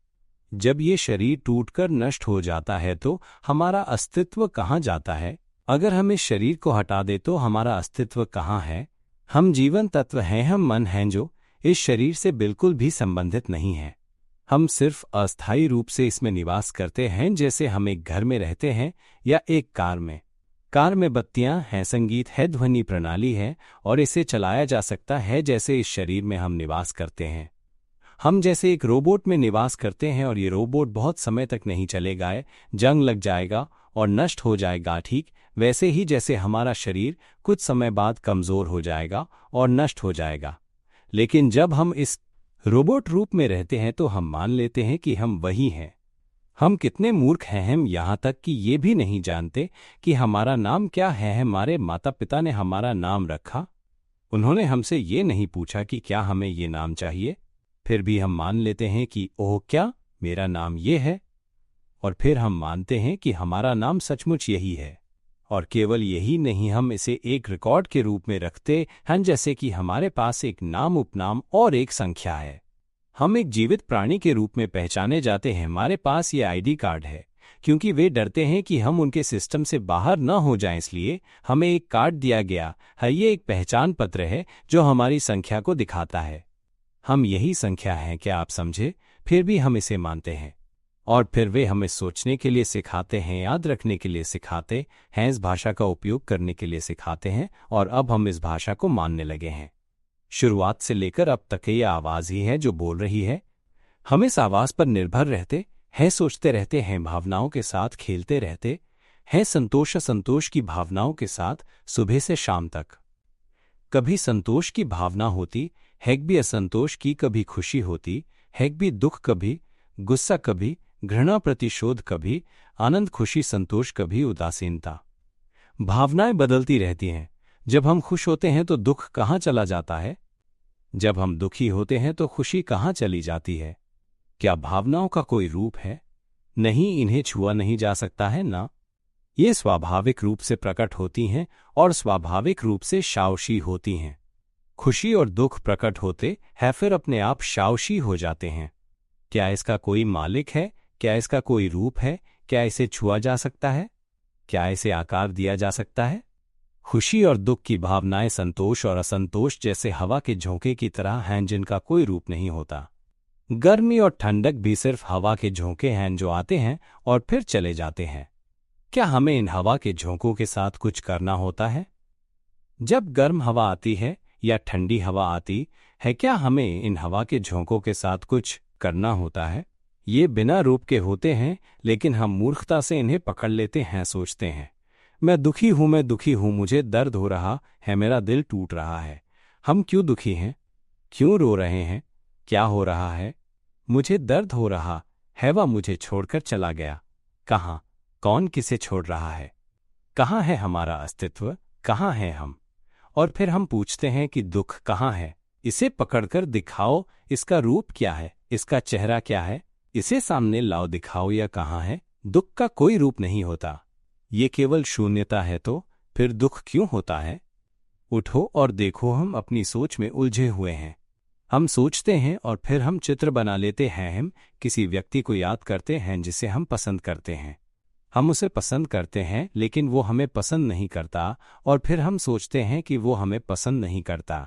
जब ये शरीर टूटकर नष्ट हो जाता है तो हमारा अस्तित्व कहाँ जाता है? अगर हम इस शरीर को हटा दें तो हमारा अस्तित्व कहाँ है? हम जीवन तत्व हैं, हम मन हैं जो इस शरीर से बिल्कुल भी संबंधित नहीं है। हम सिर्फ अस्थायी रूप से इसमें निवास करते हैं, जैसे हम एक घर में रहते हैं या एक कार में। कार में बत्तियां हैं, संगीत है, ध्वनि प्रणाली है और इसे चलाया जा सकता है, जैसे इस शरीर में हम निवास करते हैं। हम जैसे एक रोबोट में निवास करते हैं और ये रोबोट बहुत समय तक नहीं चलेगा, जंग लग जाएगा और नष्ट हो जाएगा। ठीक वैसे ही जैसे हमारा शरीर कुछ समय बाद कमज़ोर हो जाएगा और नष्ट हो जाएगा। लेकिन जब हम इस रोबोट रूप में रहते हैं तो हम मान लेते हैं कि हम वही हैं। हम कितने मूर्ख हैं, हम यहाँ तक कि ये भी नहीं जानते कि हमारा नाम क्या है। हमारे माता पिता ने हमारा नाम रखा, उन्होंने हमसे ये नहीं पूछा कि क्या हमें ये नाम चाहिए। फिर भी हम मान लेते हैं कि ओह, क्या मेरा नाम ये है, और फिर हम मानते हैं कि हमारा नाम सचमुच यही है। और केवल यही नहीं, हम इसे एक रिकॉर्ड के रूप में रखते हैं, जैसे कि हमारे पास एक नाम, उपनाम और एक संख्या है। हम एक जीवित प्राणी के रूप में पहचाने जाते हैं। हमारे पास ये आईडी कार्ड है क्योंकि वे डरते हैं कि हम उनके सिस्टम से बाहर न हो जाएं, इसलिए हमें एक कार्ड दिया गया है। ये एक पहचान पत्र है जो हमारी संख्या को दिखाता है। हम यही संख्या हैं, क्या आप समझे? फिर भी हम इसे मानते हैं और फिर वे हमें सोचने के लिए सिखाते हैं, याद रखने के लिए सिखाते हैं, इस भाषा का उपयोग करने के लिए सिखाते हैं और अब हम इस भाषा को मानने लगे हैं। शुरुआत से लेकर अब तक ये आवाज़ ही है जो बोल रही है। हम इस आवाज़ पर निर्भर रहते हैं, सोचते रहते हैं, भावनाओं के साथ खेलते रहते हैं, संतोष असंतोष की भावनाओं के साथ सुबह से शाम तक। कभी संतोष की भावना होती है, भी असंतोष की, कभी खुशी होती है, भी दुख, कभी गुस्सा, कभी घृणा, प्रतिशोध, कभी आनंद, खुशी, संतोष, कभी उदासीनता। भावनाएं बदलती रहती हैं। जब हम खुश होते हैं तो दुख कहाँ चला जाता है? जब हम दुखी होते हैं तो खुशी कहाँ चली जाती है? क्या भावनाओं का कोई रूप है? नहीं, इन्हें छुआ नहीं जा सकता है ना। ये स्वाभाविक रूप से प्रकट होती हैं और स्वाभाविक रूप से शावशी होती हैं। खुशी और दुख प्रकट होते हैं फिर अपने आप शावशी हो जाते हैं। क्या इसका कोई मालिक है? क्या इसका कोई रूप है? क्या इसे छुआ जा सकता है? क्या इसे आकार दिया जा सकता है? खुशी और दुख की भावनाएं संतोष और असंतोष जैसे हवा के झोंके की तरह हैं जिनका कोई रूप नहीं होता। गर्मी और ठंडक भी सिर्फ हवा के झोंके हैं जो आते हैं और फिर चले जाते हैं। क्या हमें इन हवा के झोंकों के साथ कुछ करना होता है? जब गर्म हवा आती है या ठंडी हवा आती है, क्या हमें इन हवा के झोंकों के साथ कुछ करना होता है? ये बिना रूप के होते हैं लेकिन हम मूर्खता से इन्हें पकड़ लेते हैं, सोचते हैं मैं दुखी हूं, मैं दुखी हूं, मुझे दर्द हो रहा है, मेरा दिल टूट रहा है। हम क्यों दुखी हैं? क्यों रो रहे हैं? क्या हो रहा है? मुझे दर्द हो रहा है, वह मुझे छोड़कर चला गया। कहाँ? कौन किसे छोड़ रहा है? कहाँ है हमारा अस्तित्व? कहाँ है हम? और फिर हम पूछते हैं कि दुख कहाँ है? इसे पकड़कर दिखाओ, इसका रूप क्या है? इसका चेहरा क्या है? इसे सामने लाओ, दिखाओ यह कहाँ है? दुख का कोई रूप नहीं होता, ये केवल शून्यता है। तो फिर दुख क्यों होता है? उठो और देखो, हम अपनी सोच में उलझे हुए हैं। हम सोचते हैं और फिर हम चित्र बना लेते हैं। हम किसी व्यक्ति को याद करते हैं जिसे हम पसंद करते हैं। हम उसे पसंद करते हैं लेकिन वो हमें पसंद नहीं करता और फिर हम सोचते हैं कि वो हमें पसंद नहीं करता।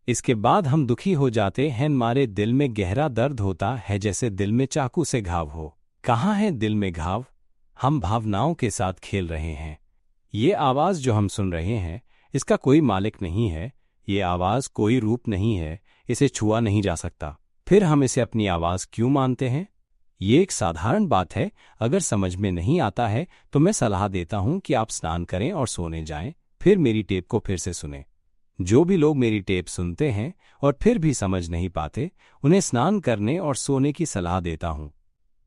इसके बाद हम दुखी हो जाते हैं, हमारे दिल में गहरा दर्द होता है जैसे दिल में चाकू से घाव हो। कहाँ है दिल में घाव? हम भावनाओं के साथ खेल रहे हैं। ये आवाज़ जो हम सुन रहे हैं इसका कोई मालिक नहीं है। ये आवाज़ कोई रूप नहीं है, इसे छुआ नहीं जा सकता। फिर हम इसे अपनी आवाज़ क्यों मानते हैं? ये एक साधारण बात है। अगर समझ में नहीं आता है तो मैं सलाह देता हूं कि आप स्नान करें और सोने जाएं, फिर मेरी टेप को फिर से सुनें। जो भी लोग मेरी टेप सुनते हैं और फिर भी समझ नहीं पाते, उन्हें स्नान करने और सोने की सलाह देता हूं।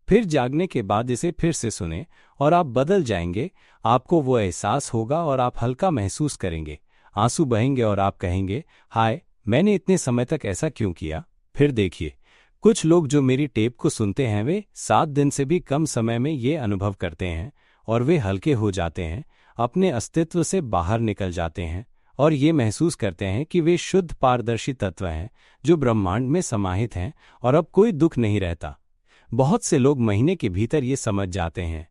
फिर जागने के बाद इसे फिर से सुनें और आप बदल जाएंगे। आपको वो एहसास होगा और आप हल्का महसूस करेंगे। आंसू बहेंगे और आप कहेंगे, हाय, मैंने इतने समय तक ऐसा क्यों किया? फिर देखिए, कुछ लोग जो मेरी टेप को सुनते हैं वे 7 दिन से भी कम समय में ये अनुभव करते हैं और वे हल्के हो जाते हैं, अपने अस्तित्व से बाहर निकल जाते हैं और ये महसूस करते हैं कि वे शुद्ध पारदर्शी तत्व हैं जो ब्रह्मांड में समाहित हैं और अब कोई दुख नहीं रहता। बहुत से लोग महीने के भीतर ये समझ जाते हैं,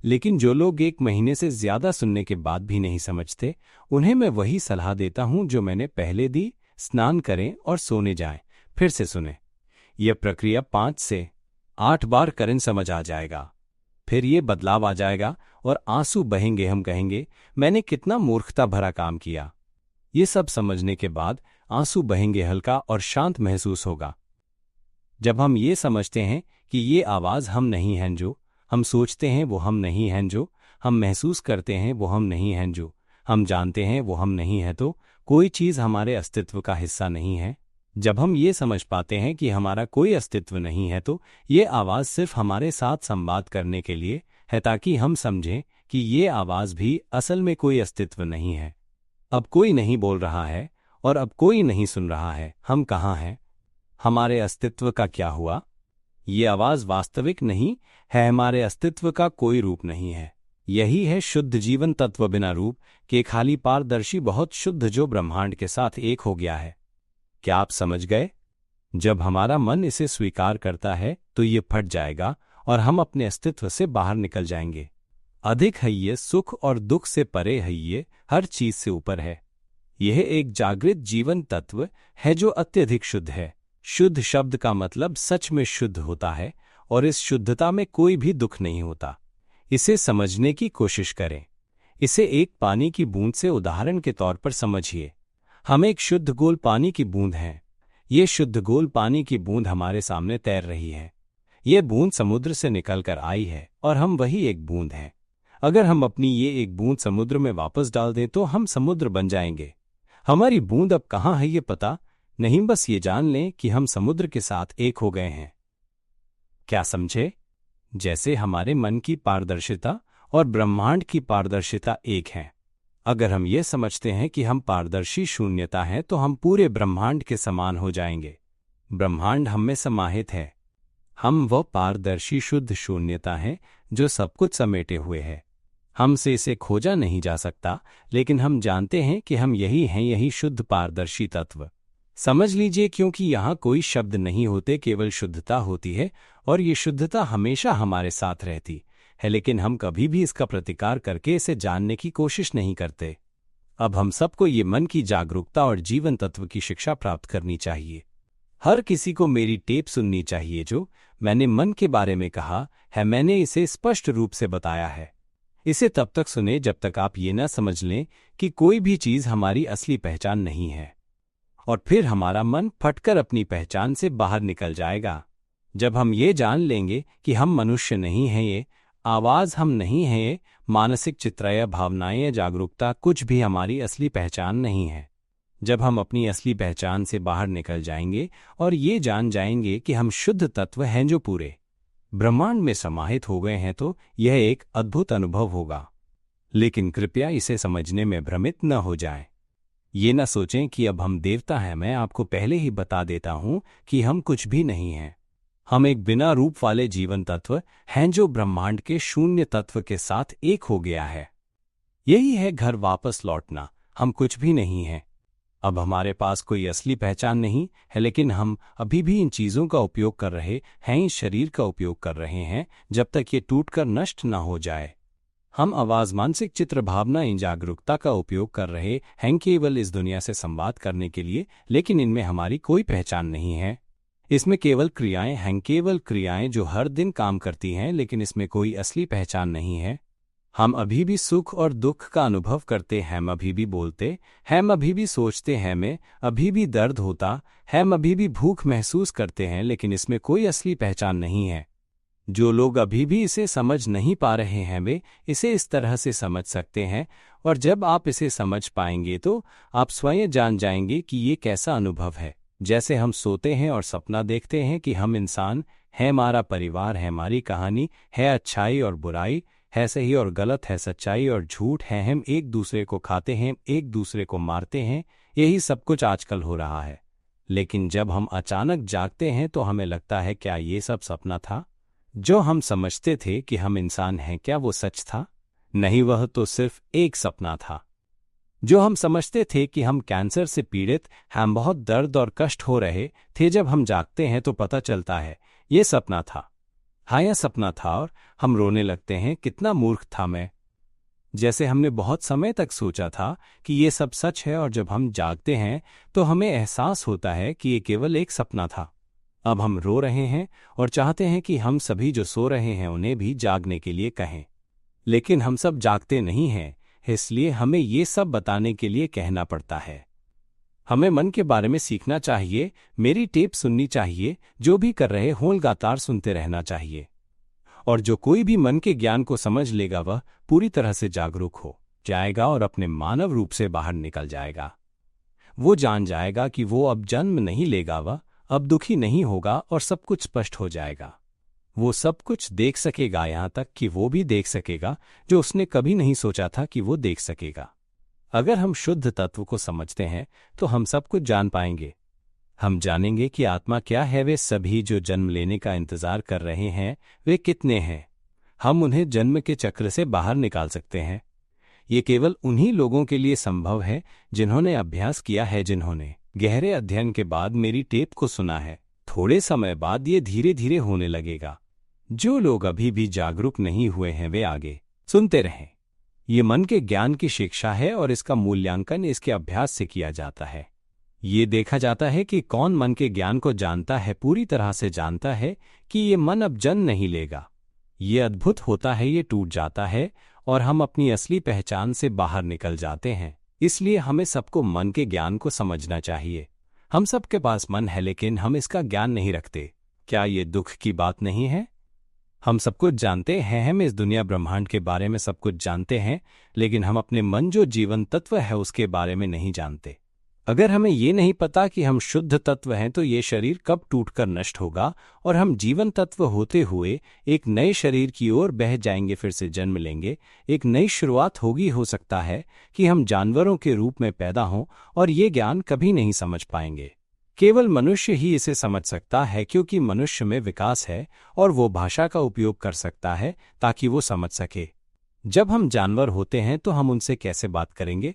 लेकिन जो लोग 1 महीने से ज्यादा सुनने के बाद भी नहीं समझते, उन्हें मैं वही सलाह देता हूं जो मैंने पहले दी, स्नान करें और सोने जाएं, फिर से सुनें। यह प्रक्रिया 5 से 8 बार करें, समझ आ जाएगा। फिर ये बदलाव आ जाएगा और आंसू बहेंगे। हम कहेंगे, मैंने कितना मूर्खता भरा काम किया। ये सब समझने के बाद आंसू बहेंगे, हल्का और शांत महसूस होगा। जब हम ये समझते हैं कि ये आवाज़ हम नहीं हैं, जो हम सोचते हैं वो हम नहीं हैं, जो हम महसूस करते हैं वो हम नहीं हैं, जो हम जानते हैं वो हम नहीं हैं, तो कोई चीज़ हमारे अस्तित्व का हिस्सा नहीं है। जब हम ये समझ पाते हैं कि हमारा कोई अस्तित्व नहीं है तो ये आवाज़ सिर्फ हमारे साथ संवाद करने के लिए है, ताकि हम समझें कि ये आवाज़ भी असल में कोई अस्तित्व नहीं है। अब कोई नहीं बोल रहा है और अब कोई नहीं सुन रहा है। हम कहाँ हैं? हमारे अस्तित्व का क्या हुआ? ये आवाज़ वास्तविक नहीं है, हमारे अस्तित्व का कोई रूप नहीं है। यही है शुद्ध जीवन तत्व, बिना रूप के, खाली, पारदर्शी, बहुत शुद्ध, जो ब्रह्मांड के साथ एक हो गया है। क्या आप समझ गए? जब हमारा मन इसे स्वीकार करता है तो ये फट जाएगा और हम अपने अस्तित्व से बाहर निकल जाएंगे। अधिक है ये, सुख और दुख से परे है ये, हर चीज से ऊपर है। यह एक जागृत जीवन तत्व है जो अत्यधिक शुद्ध है। शुद्ध शब्द का मतलब सच में शुद्ध होता है और इस शुद्धता में कोई भी दुख नहीं होता। इसे समझने की कोशिश करें। इसे एक पानी की बूंद से उदाहरण के तौर पर समझिए। हम एक शुद्ध गोल पानी की बूंद हैं। ये शुद्ध गोल पानी की बूंद हमारे सामने तैर रही है। ये बूंद समुद्र से निकलकर आई है और हम वही एक बूंद हैं। अगर हम अपनी ये एक बूंद समुद्र में वापस डाल दें तो हम समुद्र बन जाएंगे। हमारी बूंद अब कहाँ है ये पता नहीं, बस ये जान लें कि हम समुद्र के साथ एक हो गए हैं। क्या समझे? जैसे हमारे मन की पारदर्शिता और ब्रह्मांड की पारदर्शिता एक हैं। अगर हम ये समझते हैं कि हम पारदर्शी शून्यता हैं तो हम पूरे ब्रह्मांड के समान हो जाएंगे। ब्रह्मांड हम में समाहित है। हम वह पारदर्शी शुद्ध शून्यता हैं जो सब कुछ समेटे हुए है। हमसे इसे खोजा नहीं जा सकता, लेकिन हम जानते हैं कि हम यही हैं, यही शुद्ध पारदर्शी तत्व। समझ लीजिए, क्योंकि यहाँ कोई शब्द नहीं होते, केवल शुद्धता होती है और ये शुद्धता हमेशा हमारे साथ रहती है, लेकिन हम कभी भी इसका प्रतिकार करके इसे जानने की कोशिश नहीं करते। अब हम सबको ये मन की जागरूकता और जीवन तत्व की शिक्षा प्राप्त करनी चाहिए। हर किसी को मेरी टेप सुननी चाहिए। जो मैंने मन के बारे में कहा है, मैंने इसे स्पष्ट रूप से बताया है। इसे तब तक सुने जब तक आप ये न समझ लें कि कोई भी चीज हमारी असली पहचान नहीं है, और फिर हमारा मन फटकर अपनी पहचान से बाहर निकल जाएगा। जब हम ये जान लेंगे कि हम मनुष्य नहीं हैं, ये आवाज हम नहीं हैं, ये मानसिक चित्र या भावनाएं या जागरूकता कुछ भी हमारी असली पहचान नहीं है। जब हम अपनी असली पहचान से बाहर निकल जाएंगे और ये जान जाएंगे कि हम शुद्ध तत्व हैं जो पूरे ब्रह्मांड में समाहित हो गए हैं, तो यह एक अद्भुत अनुभव होगा। लेकिन कृपया इसे समझने में भ्रमित न हो जाएं। ये न सोचें कि अब हम देवता हैं। मैं आपको पहले ही बता देता हूं कि हम कुछ भी नहीं हैं। हम एक बिना रूप वाले जीवन तत्व हैं जो ब्रह्मांड के शून्य तत्व के साथ एक हो गया है। यही है घर वापस लौटना। हम कुछ भी नहीं हैं। अब हमारे पास कोई असली पहचान नहीं है, लेकिन हम अभी भी इन चीजों का उपयोग कर रहे हैं, इस शरीर का उपयोग कर रहे हैं, जब तक ये टूटकर नष्ट न हो जाए। हम आवाज, मानसिक चित्र, भावना, इन जागरूकता का उपयोग कर रहे हैं केवल इस दुनिया से संवाद करने के लिए, लेकिन इनमें हमारी कोई पहचान नहीं है। इसमें केवल क्रियाएं हैं, केवल क्रियाएं जो हर दिन काम करती हैं, लेकिन इसमें कोई असली पहचान नहीं है। हम अभी भी सुख और दुख का अनुभव करते हैं, हम अभी भी बोलते हैं, हम अभी भी सोचते हैं, में अभी भी दर्द होता है, हम अभी भी भूख महसूस करते हैं, लेकिन इसमें कोई असली पहचान नहीं है। जो लोग अभी भी इसे समझ नहीं पा रहे हैं, वे इसे इस तरह से समझ सकते हैं, और जब आप इसे समझ पाएंगे तो आप स्वयं जान जाएंगे कि ये कैसा अनुभव है। जैसे हम सोते हैं और सपना देखते हैं कि हम इंसान हैं, हमारा परिवार है, हमारी कहानी है, अच्छाई और बुराई है, सही और गलत है, सच्चाई और झूठ है, हम एक दूसरे को खाते हैं, एक दूसरे को मारते हैं। यही सब कुछ आजकल हो रहा है। लेकिन जब हम अचानक जागते हैं तो हमें लगता है, क्या ये सब सपना था? जो हम समझते थे कि हम इंसान हैं, क्या वो सच था? नहीं, वह तो सिर्फ एक सपना था। जो हम समझते थे कि हम कैंसर से पीड़ित, हम बहुत दर्द और कष्ट हो रहे थे, जब हम जागते हैं तो पता चलता है ये सपना था। हाँ, यह सपना था, और हम रोने लगते हैं, कितना मूर्ख था मैं। जैसे हमने बहुत समय तक सोचा था कि ये सब सच है, और जब हम जागते हैं तो हमें एहसास होता है कि ये केवल एक सपना था। अब हम रो रहे हैं और चाहते हैं कि हम सभी जो सो रहे हैं उन्हें भी जागने के लिए कहें, लेकिन हम सब जागते नहीं हैं, इसलिए हमें ये सब बताने के लिए कहना पड़ता है। हमें मन के बारे में सीखना चाहिए, मेरी टेप सुननी चाहिए, जो भी कर रहे हों लगातार सुनते रहना चाहिए, और जो कोई भी मन के ज्ञान को समझ लेगा वह पूरी तरह से जागरूक हो जाएगा और अपने मानव रूप से बाहर निकल जाएगा। वो जान जाएगा कि वो अब जन्म नहीं लेगा, वह अब दुखी नहीं होगा, और सब कुछ स्पष्ट हो जाएगा। वो सब कुछ देख सकेगा, यहाँ तक कि वो भी देख सकेगा जो उसने कभी नहीं सोचा था कि वो देख सकेगा। अगर हम शुद्ध तत्व को समझते हैं तो हम सब कुछ जान पाएंगे। हम जानेंगे कि आत्मा क्या है, वे सभी जो जन्म लेने का इंतजार कर रहे हैं वे कितने हैं। हम उन्हें जन्म के चक्र से बाहर निकाल सकते हैं। ये केवल उन्हीं लोगों के लिए संभव है जिन्होंने अभ्यास किया है, जिन्होंने गहरे अध्ययन के बाद मेरी टेप को सुना है। थोड़े समय बाद ये धीरे धीरे होने लगेगा। जो लोग अभी भी जागरूक नहीं हुए हैं वे आगे सुनते रहें। ये मन के ज्ञान की शिक्षा है और इसका मूल्यांकन इसके अभ्यास से किया जाता है। ये देखा जाता है कि कौन मन के ज्ञान को जानता है, पूरी तरह से जानता है कि ये मन अब जन्म नहीं लेगा। ये अद्भुत होता है, ये टूट जाता है और हम अपनी असली पहचान से बाहर निकल जाते हैं। इसलिए हमें सबको मन के ज्ञान को समझना चाहिए। हम सबके पास मन है लेकिन हम इसका ज्ञान नहीं रखते। क्या ये दुख की बात नहीं है? हम सब कुछ जानते हैं, हम इस दुनिया ब्रह्मांड के बारे में सब कुछ जानते हैं, लेकिन हम अपने मन जो जीवन तत्व है उसके बारे में नहीं जानते। अगर हमें ये नहीं पता कि हम शुद्ध तत्व हैं तो ये शरीर कब टूटकर नष्ट होगा और हम जीवन तत्व होते हुए एक नए शरीर की ओर बह जाएंगे, फिर से जन्म लेंगे, एक नई शुरुआत होगी। हो सकता है कि हम जानवरों के रूप में पैदा हों और ये ज्ञान कभी नहीं समझ पाएंगे। केवल मनुष्य ही इसे समझ सकता है, क्योंकि मनुष्य में विकास है और वो भाषा का उपयोग कर सकता है ताकि वो समझ सके। जब हम जानवर होते हैं तो हम उनसे कैसे बात करेंगे?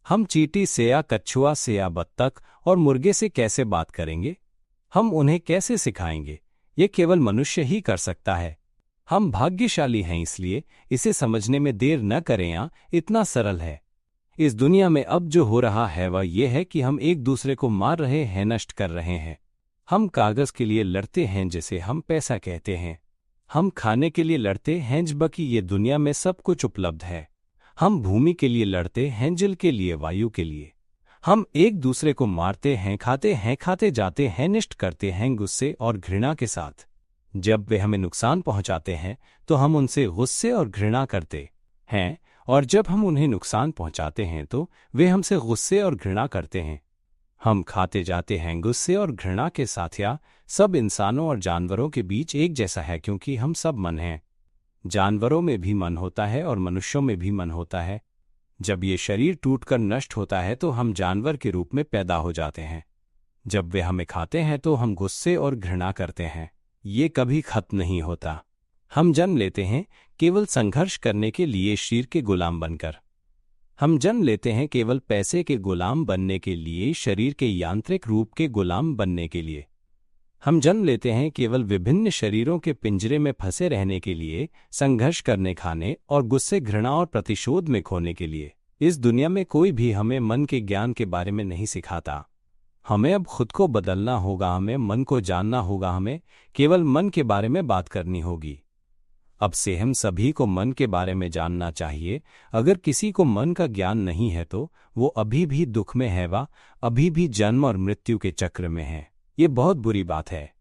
हम चींटी से या कछुआ से या बत्तख और मुर्गे से कैसे बात करेंगे? हम उन्हें कैसे सिखाएंगे? ये केवल मनुष्य ही कर सकता है। हम भाग्यशाली हैं, इसलिए इसे समझने में देर न करें। इतना सरल है। इस दुनिया में अब जो हो रहा है वह यह है कि हम एक दूसरे को मार रहे हैं, नष्ट कर रहे हैं। हम कागज के लिए लड़ते हैं जिसे हम पैसा कहते हैं। हम खाने के लिए लड़ते हैं जबकि ये दुनिया में सब कुछ उपलब्ध है। हम भूमि के लिए लड़ते हैं, जल के लिए, वायु के लिए। हम एक दूसरे को मारते हैं, खाते जाते हैं, नष्ट करते हैं गुस्से और घृणा के साथ। जब वे हमें नुकसान पहुंचाते हैं तो हम उनसे गुस्से और घृणा करते हैं, और जब हम उन्हें नुकसान पहुंचाते हैं तो वे हमसे गुस्से और घृणा करते हैं। हम खाते जाते हैं गुस्से और घृणा के साथ। या सब इंसानों और जानवरों के बीच एक जैसा है, क्योंकि हम सब मन हैं। जानवरों में भी मन होता है और मनुष्यों में भी मन होता है। जब ये शरीर टूटकर नष्ट होता है तो हम जानवर के रूप में पैदा हो जाते हैं। जब वे हमें खाते हैं तो हम गुस्से और घृणा करते हैं। ये कभी खत्म नहीं होता। हम जन्म लेते हैं केवल संघर्ष करने के लिए, शरीर के गुलाम बनकर। हम जन्म लेते हैं केवल पैसे के गुलाम बनने के लिए, शरीर के यांत्रिक रूप के गुलाम बनने के लिए। हम जन्म लेते हैं केवल विभिन्न शरीरों के पिंजरे में फंसे रहने के लिए, संघर्ष करने, खाने और गुस्से, घृणा और प्रतिशोध में खोने के लिए। इस दुनिया में कोई भी हमें मन के ज्ञान के बारे में नहीं सिखाता। हमें अब खुद को बदलना होगा, हमें मन को जानना होगा, हमें केवल मन के बारे में बात करनी होगी। अब से हम सभी को मन के बारे में जानना चाहिए। अगर किसी को मन का ज्ञान नहीं है तो वो अभी भी दुख में है, वह अभी भी जन्म और मृत्यु के चक्र में है। ये बहुत बुरी बात है।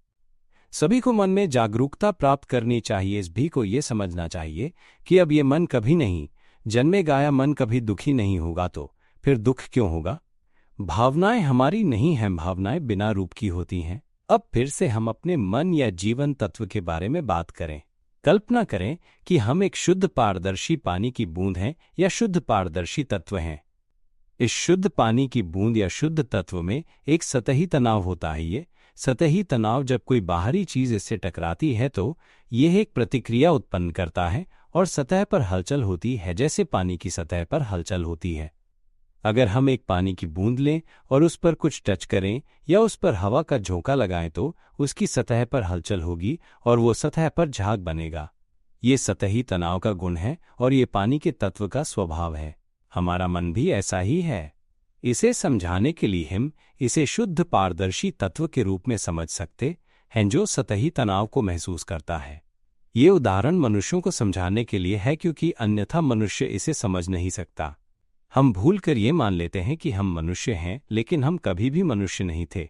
सभी को मन में जागरूकता प्राप्त करनी चाहिए। इस भी को ये समझना चाहिए कि अब ये मन कभी नहीं जन्मेगा या मन कभी दुखी नहीं होगा, तो फिर दुख क्यों होगा? भावनाएं हमारी नहीं हैं, भावनाएं बिना रूप की होती हैं। अब फिर से हम अपने मन या जीवन तत्व के बारे में बात करें। कल्पना करें कि हम एक शुद्ध पारदर्शी पानी की बूंद हैं या शुद्ध पारदर्शी तत्व हैं। इस शुद्ध पानी की बूंद या शुद्ध तत्व में एक सतही तनाव होता है। ये सतही तनाव जब कोई बाहरी चीज इससे टकराती है तो यह एक प्रतिक्रिया उत्पन्न करता है और सतह पर हलचल होती है, जैसे पानी की सतह पर हलचल होती है। अगर हम एक पानी की बूंद लें और उस पर कुछ टच करें या उस पर हवा का झोंका लगाएं तो उसकी सतह पर हलचल होगी और वो सतह पर झाग बनेगा। ये सतही तनाव का गुण है और ये पानी के तत्व का स्वभाव है। हमारा मन भी ऐसा ही है। इसे समझाने के लिए हम इसे शुद्ध पारदर्शी तत्व के रूप में समझ सकते हैं जो सतही तनाव को महसूस करता है। ये उदाहरण मनुष्यों को समझाने के लिए है, क्योंकि अन्यथा मनुष्य इसे समझ नहीं सकता। हम भूलकर ये मान लेते हैं कि हम मनुष्य हैं, लेकिन हम कभी भी मनुष्य नहीं थे।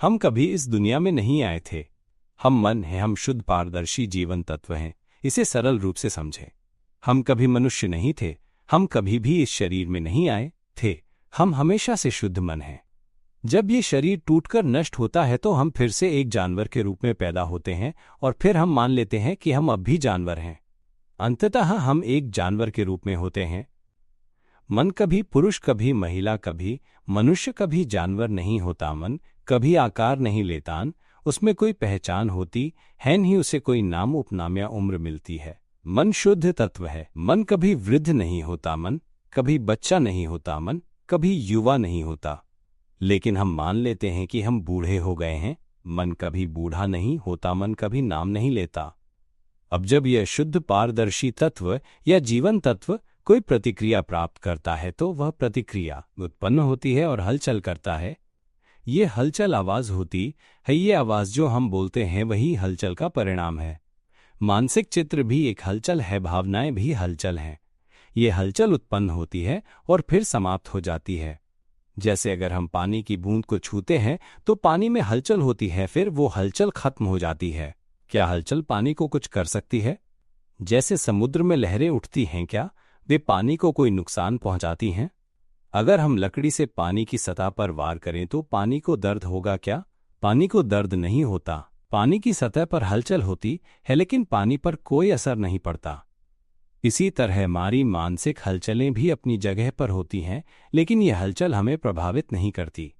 हम कभी इस दुनिया में नहीं आए थे। हम मन हैं, हम शुद्ध पारदर्शी जीवन तत्व हैं। इसे सरल रूप से समझें। हम कभी मनुष्य नहीं थे, हम कभी भी इस शरीर में नहीं आए थे। हम हमेशा से शुद्ध मन हैं। जब ये शरीर टूटकर नष्ट होता है तो हम फिर से एक जानवर के रूप में पैदा होते हैं और फिर हम मान लेते हैं कि हम अब भी जानवर हैं। अंततः हम एक जानवर के रूप में होते हैं। मन कभी पुरुष, कभी महिला, कभी मनुष्य, कभी जानवर नहीं होता। मन कभी आकार नहीं लेता। उसमें कोई पहचान होती है नहीं, उसे कोई नाम, उपनाम या उम्र मिलती है। मन शुद्ध तत्व है। मन कभी वृद्ध नहीं होता। मन कभी बच्चा नहीं होता। मन कभी युवा नहीं होता। लेकिन हम मान लेते हैं कि हम बूढ़े हो गए हैं। मन कभी बूढ़ा नहीं होता, मन कभी नाम नहीं लेता। अब जब यह शुद्ध पारदर्शी तत्व या जीवन तत्व कोई प्रतिक्रिया प्राप्त करता है तो वह प्रतिक्रिया उत्पन्न होती है और हलचल करता है। ये हलचल आवाज होती है, ये आवाज जो हम बोलते हैं वही हलचल का परिणाम है। मानसिक चित्र भी एक हलचल है, भावनाएं भी हलचल हैं। ये हलचल उत्पन्न होती है और फिर समाप्त हो जाती है। जैसे अगर हम पानी की बूंद को छूते हैं तो पानी में हलचल होती है, फिर वो हलचल खत्म हो जाती है। क्या हलचल पानी को कुछ कर सकती है? जैसे समुद्र में लहरें उठती हैं, क्या वे पानी को कोई नुकसान पहुंचाती हैं? अगर हम लकड़ी से पानी की सतह पर वार करें तो पानी को दर्द होगा क्या? पानी को दर्द नहीं होता। पानी की सतह पर हलचल होती है लेकिन पानी पर कोई असर नहीं पड़ता। इसी तरह हमारी मानसिक हलचलें भी अपनी जगह पर होती हैं, लेकिन ये हलचल हमें प्रभावित नहीं करती।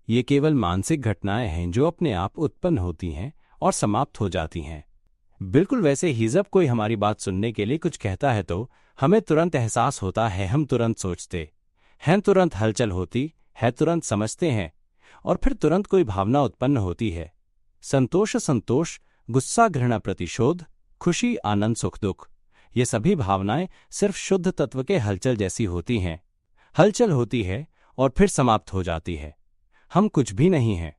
ये केवल मानसिक घटनाएं हैं जो अपने आप उत्पन्न होती हैं और समाप्त हो जाती हैं। बिल्कुल वैसे ही जब कोई हमारी बात सुनने के लिए कुछ कहता है तो हमें तुरंत एहसास होता है, हम तुरंत सोचते हैं, तुरंत हलचल होती है, तुरंत समझते हैं और फिर तुरंत कोई भावना उत्पन्न होती है। संतोष, असंतोष, गुस्सा, घृणा, प्रतिशोध, खुशी, आनंद, सुख, दुख, ये सभी भावनाएं सिर्फ शुद्ध तत्व के हलचल जैसी होती हैं। हलचल होती है और फिर समाप्त हो जाती है। हम कुछ भी नहीं हैं।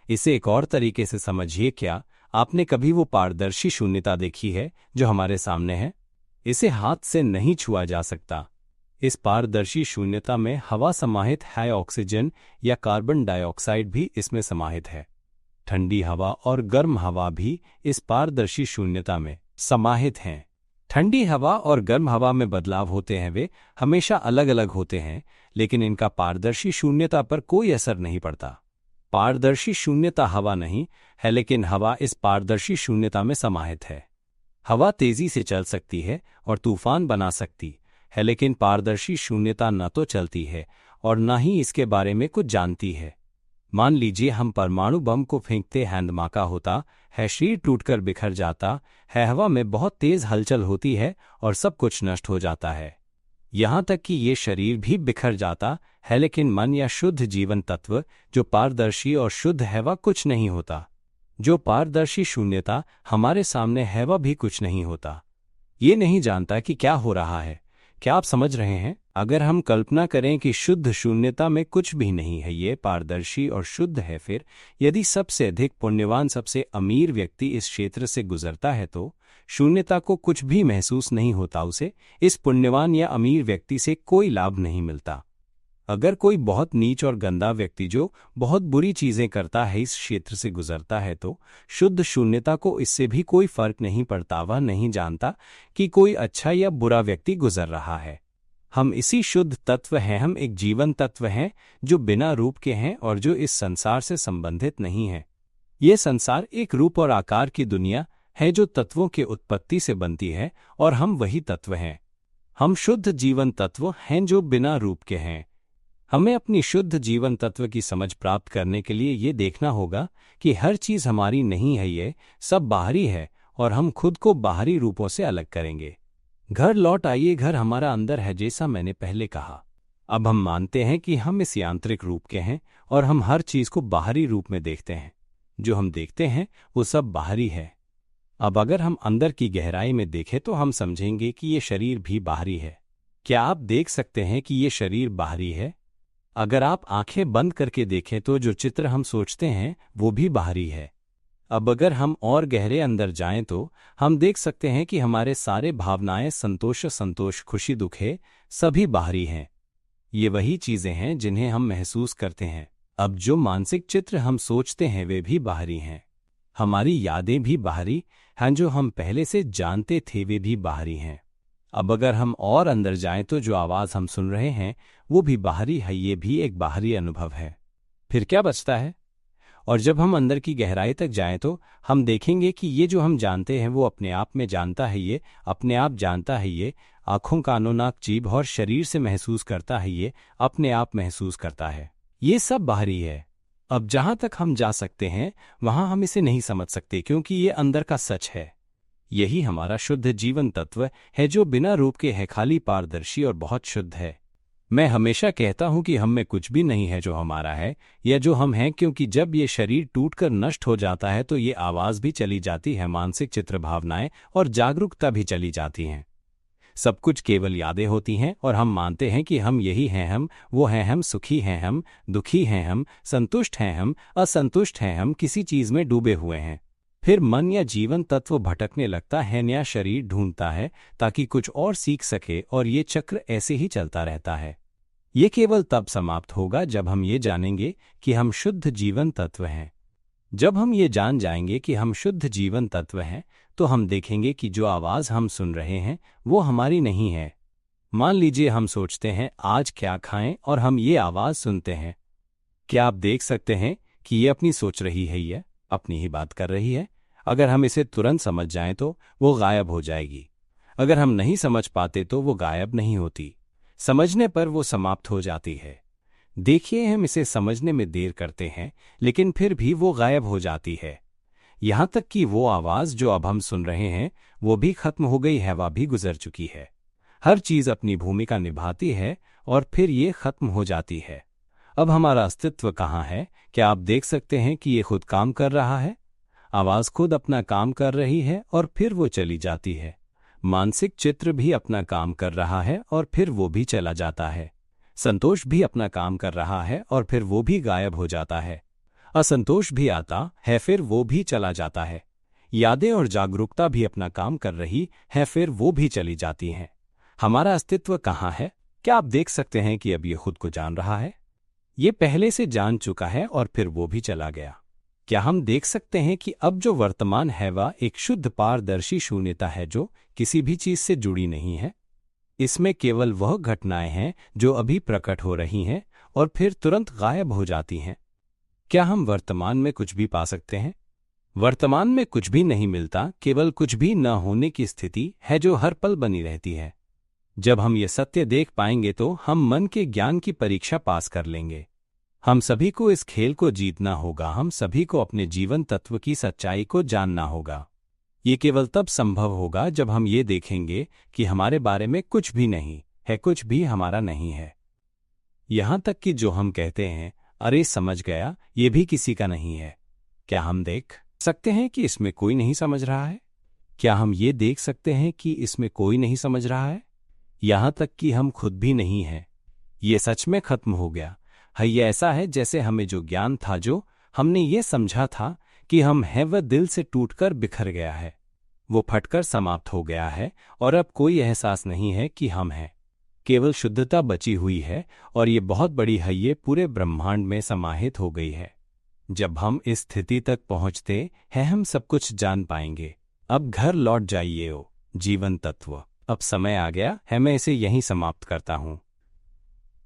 इसे एक और तरीके से समझिए, क्या आपने कभी वो पारदर्शी शून्यता देखी है जो हमारे सामने है? इसे हाथ से नहीं छुआ जा सकता। इस पारदर्शी शून्यता में हवा समाहित है, ऑक्सीजन या कार्बन डाइऑक्साइड भी इसमें समाहित है। ठंडी हवा और गर्म हवा भी इस पारदर्शी शून्यता में समाहित हैं। ठंडी हवा और गर्म हवा में बदलाव होते हैं, वे हमेशा अलग अलग होते हैं, लेकिन इनका पारदर्शी शून्यता पर कोई असर नहीं पड़ता। पारदर्शी शून्यता हवा नहीं है, लेकिन हवा इस पारदर्शी शून्यता में समाहित है। हवा तेजी से चल सकती है और तूफान बना सकती है, लेकिन पारदर्शी शून्यता न तो चलती है और न ही इसके बारे में कुछ जानती है। मान लीजिए हम परमाणु बम को फेंकते हैं, धमाका होता है, शरीर टूटकर बिखर जाता है, हवा में बहुत तेज हलचल होती है और सब कुछ नष्ट हो जाता है। यहाँ तक कि ये शरीर भी बिखर जाता है, लेकिन मन या शुद्ध जीवन तत्व जो पारदर्शी और शुद्ध है वह कुछ नहीं होता। जो पारदर्शी शून्यता हमारे सामने है वह भी कुछ नहीं होता। ये नहीं जानता कि क्या हो रहा है। क्या आप समझ रहे हैं? अगर हम कल्पना करें कि शुद्ध शून्यता में कुछ भी नहीं है, ये पारदर्शी और शुद्ध है, फिर यदि सबसे अधिक पुण्यवान, सबसे अमीर व्यक्ति इस क्षेत्र से गुजरता है तो शून्यता को कुछ भी महसूस नहीं होता, उसे इस पुण्यवान या अमीर व्यक्ति से कोई लाभ नहीं मिलता। अगर कोई बहुत नीच और गंदा व्यक्ति जो बहुत बुरी चीजें करता है इस क्षेत्र से गुजरता है तो शुद्ध शून्यता को इससे भी कोई फर्क नहीं पड़ता। वह नहीं जानता कि कोई अच्छा या बुरा व्यक्ति गुजर रहा है। हम इसी शुद्ध तत्व हैं, हम एक जीवन तत्व हैं जो बिना रूप के हैं और जो इस संसार से संबंधित नहीं है। ये संसार एक रूप और आकार की दुनिया है जो तत्वों के उत्पत्ति से बनती है और हम वही तत्व हैं। हम शुद्ध जीवन तत्व हैं जो बिना रूप के हैं। हमें अपनी शुद्ध जीवन तत्व की समझ प्राप्त करने के लिए ये देखना होगा कि हर चीज हमारी नहीं है, ये सब बाहरी है और हम खुद को बाहरी रूपों से अलग करेंगे। घर लौट आइए, घर हमारा अंदर है, जैसा मैंने पहले कहा। अब हम मानते हैं कि हम इस यांत्रिक रूप के हैं और हम हर चीज को बाहरी रूप में देखते हैं। जो हम देखते हैं वो सब बाहरी है। अब अगर हम अंदर की गहराई में देखें तो हम समझेंगे कि ये शरीर भी बाहरी है। क्या आप देख सकते हैं कि ये शरीर बाहरी है? अगर आप आंखें बंद करके देखें तो जो चित्र हम सोचते हैं वो भी बाहरी है। अब अगर हम और गहरे अंदर जाएं तो हम देख सकते हैं कि हमारे सारे भावनाएं, संतोष, खुशी, दुख है, सभी बाहरी हैं। ये वही चीजें हैं जिन्हें हम महसूस करते हैं। अब जो मानसिक चित्र हम सोचते हैं वे भी बाहरी हैं। हमारी यादें भी बाहरी हैं, जो हम पहले से जानते थे वे भी बाहरी हैं। अब अगर हम और अंदर जाएं तो जो आवाज हम सुन रहे हैं वो भी बाहरी है, ये भी एक बाहरी अनुभव है। फिर क्या बचता है? और जब हम अंदर की गहराई तक जाएं तो हम देखेंगे कि ये जो हम जानते हैं वो अपने आप में जानता है, ये अपने आप जानता है, ये आंखों, कानों, नाक, जीभ और शरीर से महसूस करता है, ये अपने आप महसूस करता है। ये सब बाहरी है। अब जहां तक हम जा सकते हैं वहां हम इसे नहीं समझ सकते, क्योंकि ये अंदर का सच है। यही हमारा शुद्ध जीवन तत्व है जो बिना रूप के है, खाली, पारदर्शी और बहुत शुद्ध है। मैं हमेशा कहता हूं कि हम में कुछ भी नहीं है जो हमारा है या जो हम हैं, क्योंकि जब ये शरीर टूटकर नष्ट हो जाता है तो ये आवाज़ भी चली जाती है, मानसिक चित्र, भावनाएं और जागरूकता भी चली जाती हैं। सब कुछ केवल यादें होती हैं और हम मानते हैं कि हम यही हैं, हम वो हैं, हम सुखी हैं, हम दुखी हैं, हम संतुष्ट हैं, हम असंतुष्ट हैं, हम किसी चीज़ में डूबे हुए हैं। फिर मन या जीवन तत्व भटकने लगता है, नया शरीर ढूंढता है ताकि कुछ और सीख सके, और ये चक्र ऐसे ही चलता रहता है। ये केवल तब समाप्त होगा जब हम ये जानेंगे कि हम शुद्ध जीवन तत्व हैं। जब हम ये जान जाएंगे कि हम शुद्ध जीवन तत्व हैं, तो हम देखेंगे कि जो आवाज़ हम सुन रहे हैं वो हमारी नहीं है। मान लीजिए हम सोचते हैं आज क्या खाएं, और हम ये आवाज़ सुनते हैं। क्या आप देख सकते हैं कि ये अपनी सोच रही है, ये अपनी ही बात कर रही है? अगर हम इसे तुरंत समझ जाएं तो वो गायब हो जाएगी। अगर हम नहीं समझ पाते तो वो गायब नहीं होती। समझने पर वो समाप्त हो जाती है। देखिए, हम इसे समझने में देर करते हैं, लेकिन फिर भी वो गायब हो जाती है। यहाँ तक कि वो आवाज़ जो अब हम सुन रहे हैं वो भी खत्म हो गई, हवा भी गुजर चुकी है। हर चीज़ अपनी भूमिका निभाती है और फिर ये खत्म हो जाती है। अब हमारा अस्तित्व कहाँ है? क्या आप देख सकते हैं कि ये खुद काम कर रहा है? आवाज़ खुद अपना काम कर रही है और फिर वो चली जाती है। मानसिक चित्र भी अपना काम कर रहा है और फिर वो भी चला जाता है। संतोष भी अपना काम कर रहा है और फिर वो भी गायब हो जाता है। असंतोष भी आता है, फिर वो भी चला जाता है। यादें और जागरूकता भी अपना काम कर रही है, फिर वो भी चली जाती हैं। हमारा अस्तित्व कहाँ है? क्या आप देख सकते हैं कि अब ये खुद को जान रहा है? ये पहले से जान चुका है और फिर वो भी चला गया। क्या हम देख सकते हैं कि अब जो वर्तमान है वह एक शुद्ध पारदर्शी शून्यता है जो किसी भी चीज से जुड़ी नहीं है? इसमें केवल वह घटनाएं हैं जो अभी प्रकट हो रही हैं और फिर तुरंत गायब हो जाती हैं। क्या हम वर्तमान में कुछ भी पा सकते हैं? वर्तमान में कुछ भी नहीं मिलता, केवल कुछ भी न होने की स्थिति है जो हर पल बनी रहती है। जब हम ये सत्य देख पाएंगे तो हम मन के ज्ञान की परीक्षा पास कर लेंगे। हम सभी को इस खेल को जीतना होगा, हम सभी को अपने जीवन तत्व की सच्चाई को जानना होगा। ये केवल तब संभव होगा जब हम ये देखेंगे कि हमारे बारे में कुछ भी नहीं है, कुछ भी हमारा नहीं है। यहाँ तक कि जो हम कहते हैं अरे समझ गया, ये भी किसी का नहीं है। क्या हम देख सकते हैं कि इसमें कोई नहीं समझ रहा है? क्या हम ये देख सकते हैं कि इसमें कोई नहीं समझ रहा है? यहाँ तक कि हम खुद भी नहीं हैं। ये सच में खत्म हो गया है। ये ऐसा है जैसे हमें जो ज्ञान था, जो हमने ये समझा था कि हम हैं, वह दिल से टूटकर बिखर गया है। वो फटकर समाप्त हो गया है और अब कोई एहसास नहीं है कि हम हैं। केवल शुद्धता बची हुई है और ये बहुत बड़ी है, ये पूरे ब्रह्मांड में समाहित हो गई है। जब हम इस स्थिति तक पहुंचते हैं हम सब कुछ जान पाएंगे। अब घर लौट जाइए ओ जीवन तत्व। अब समय आ गया है, मैं इसे यहीं समाप्त करता हूं।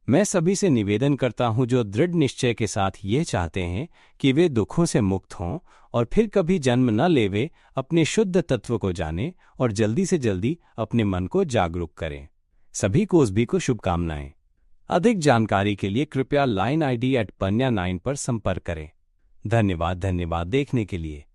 मैं सभी से निवेदन करता हूं जो दृढ़ निश्चय के साथ ये चाहते हैं कि वे दुखों से मुक्त हों और फिर कभी जन्म न लेवे, अपने शुद्ध तत्व को जानें और जल्दी से जल्दी अपने मन को जागरूक करें। सभी को भी को शुभकामनाएं। अधिक जानकारी के लिए कृपया लाइन ID @panya9 पर संपर्क करें। धन्यवाद देखने के लिए।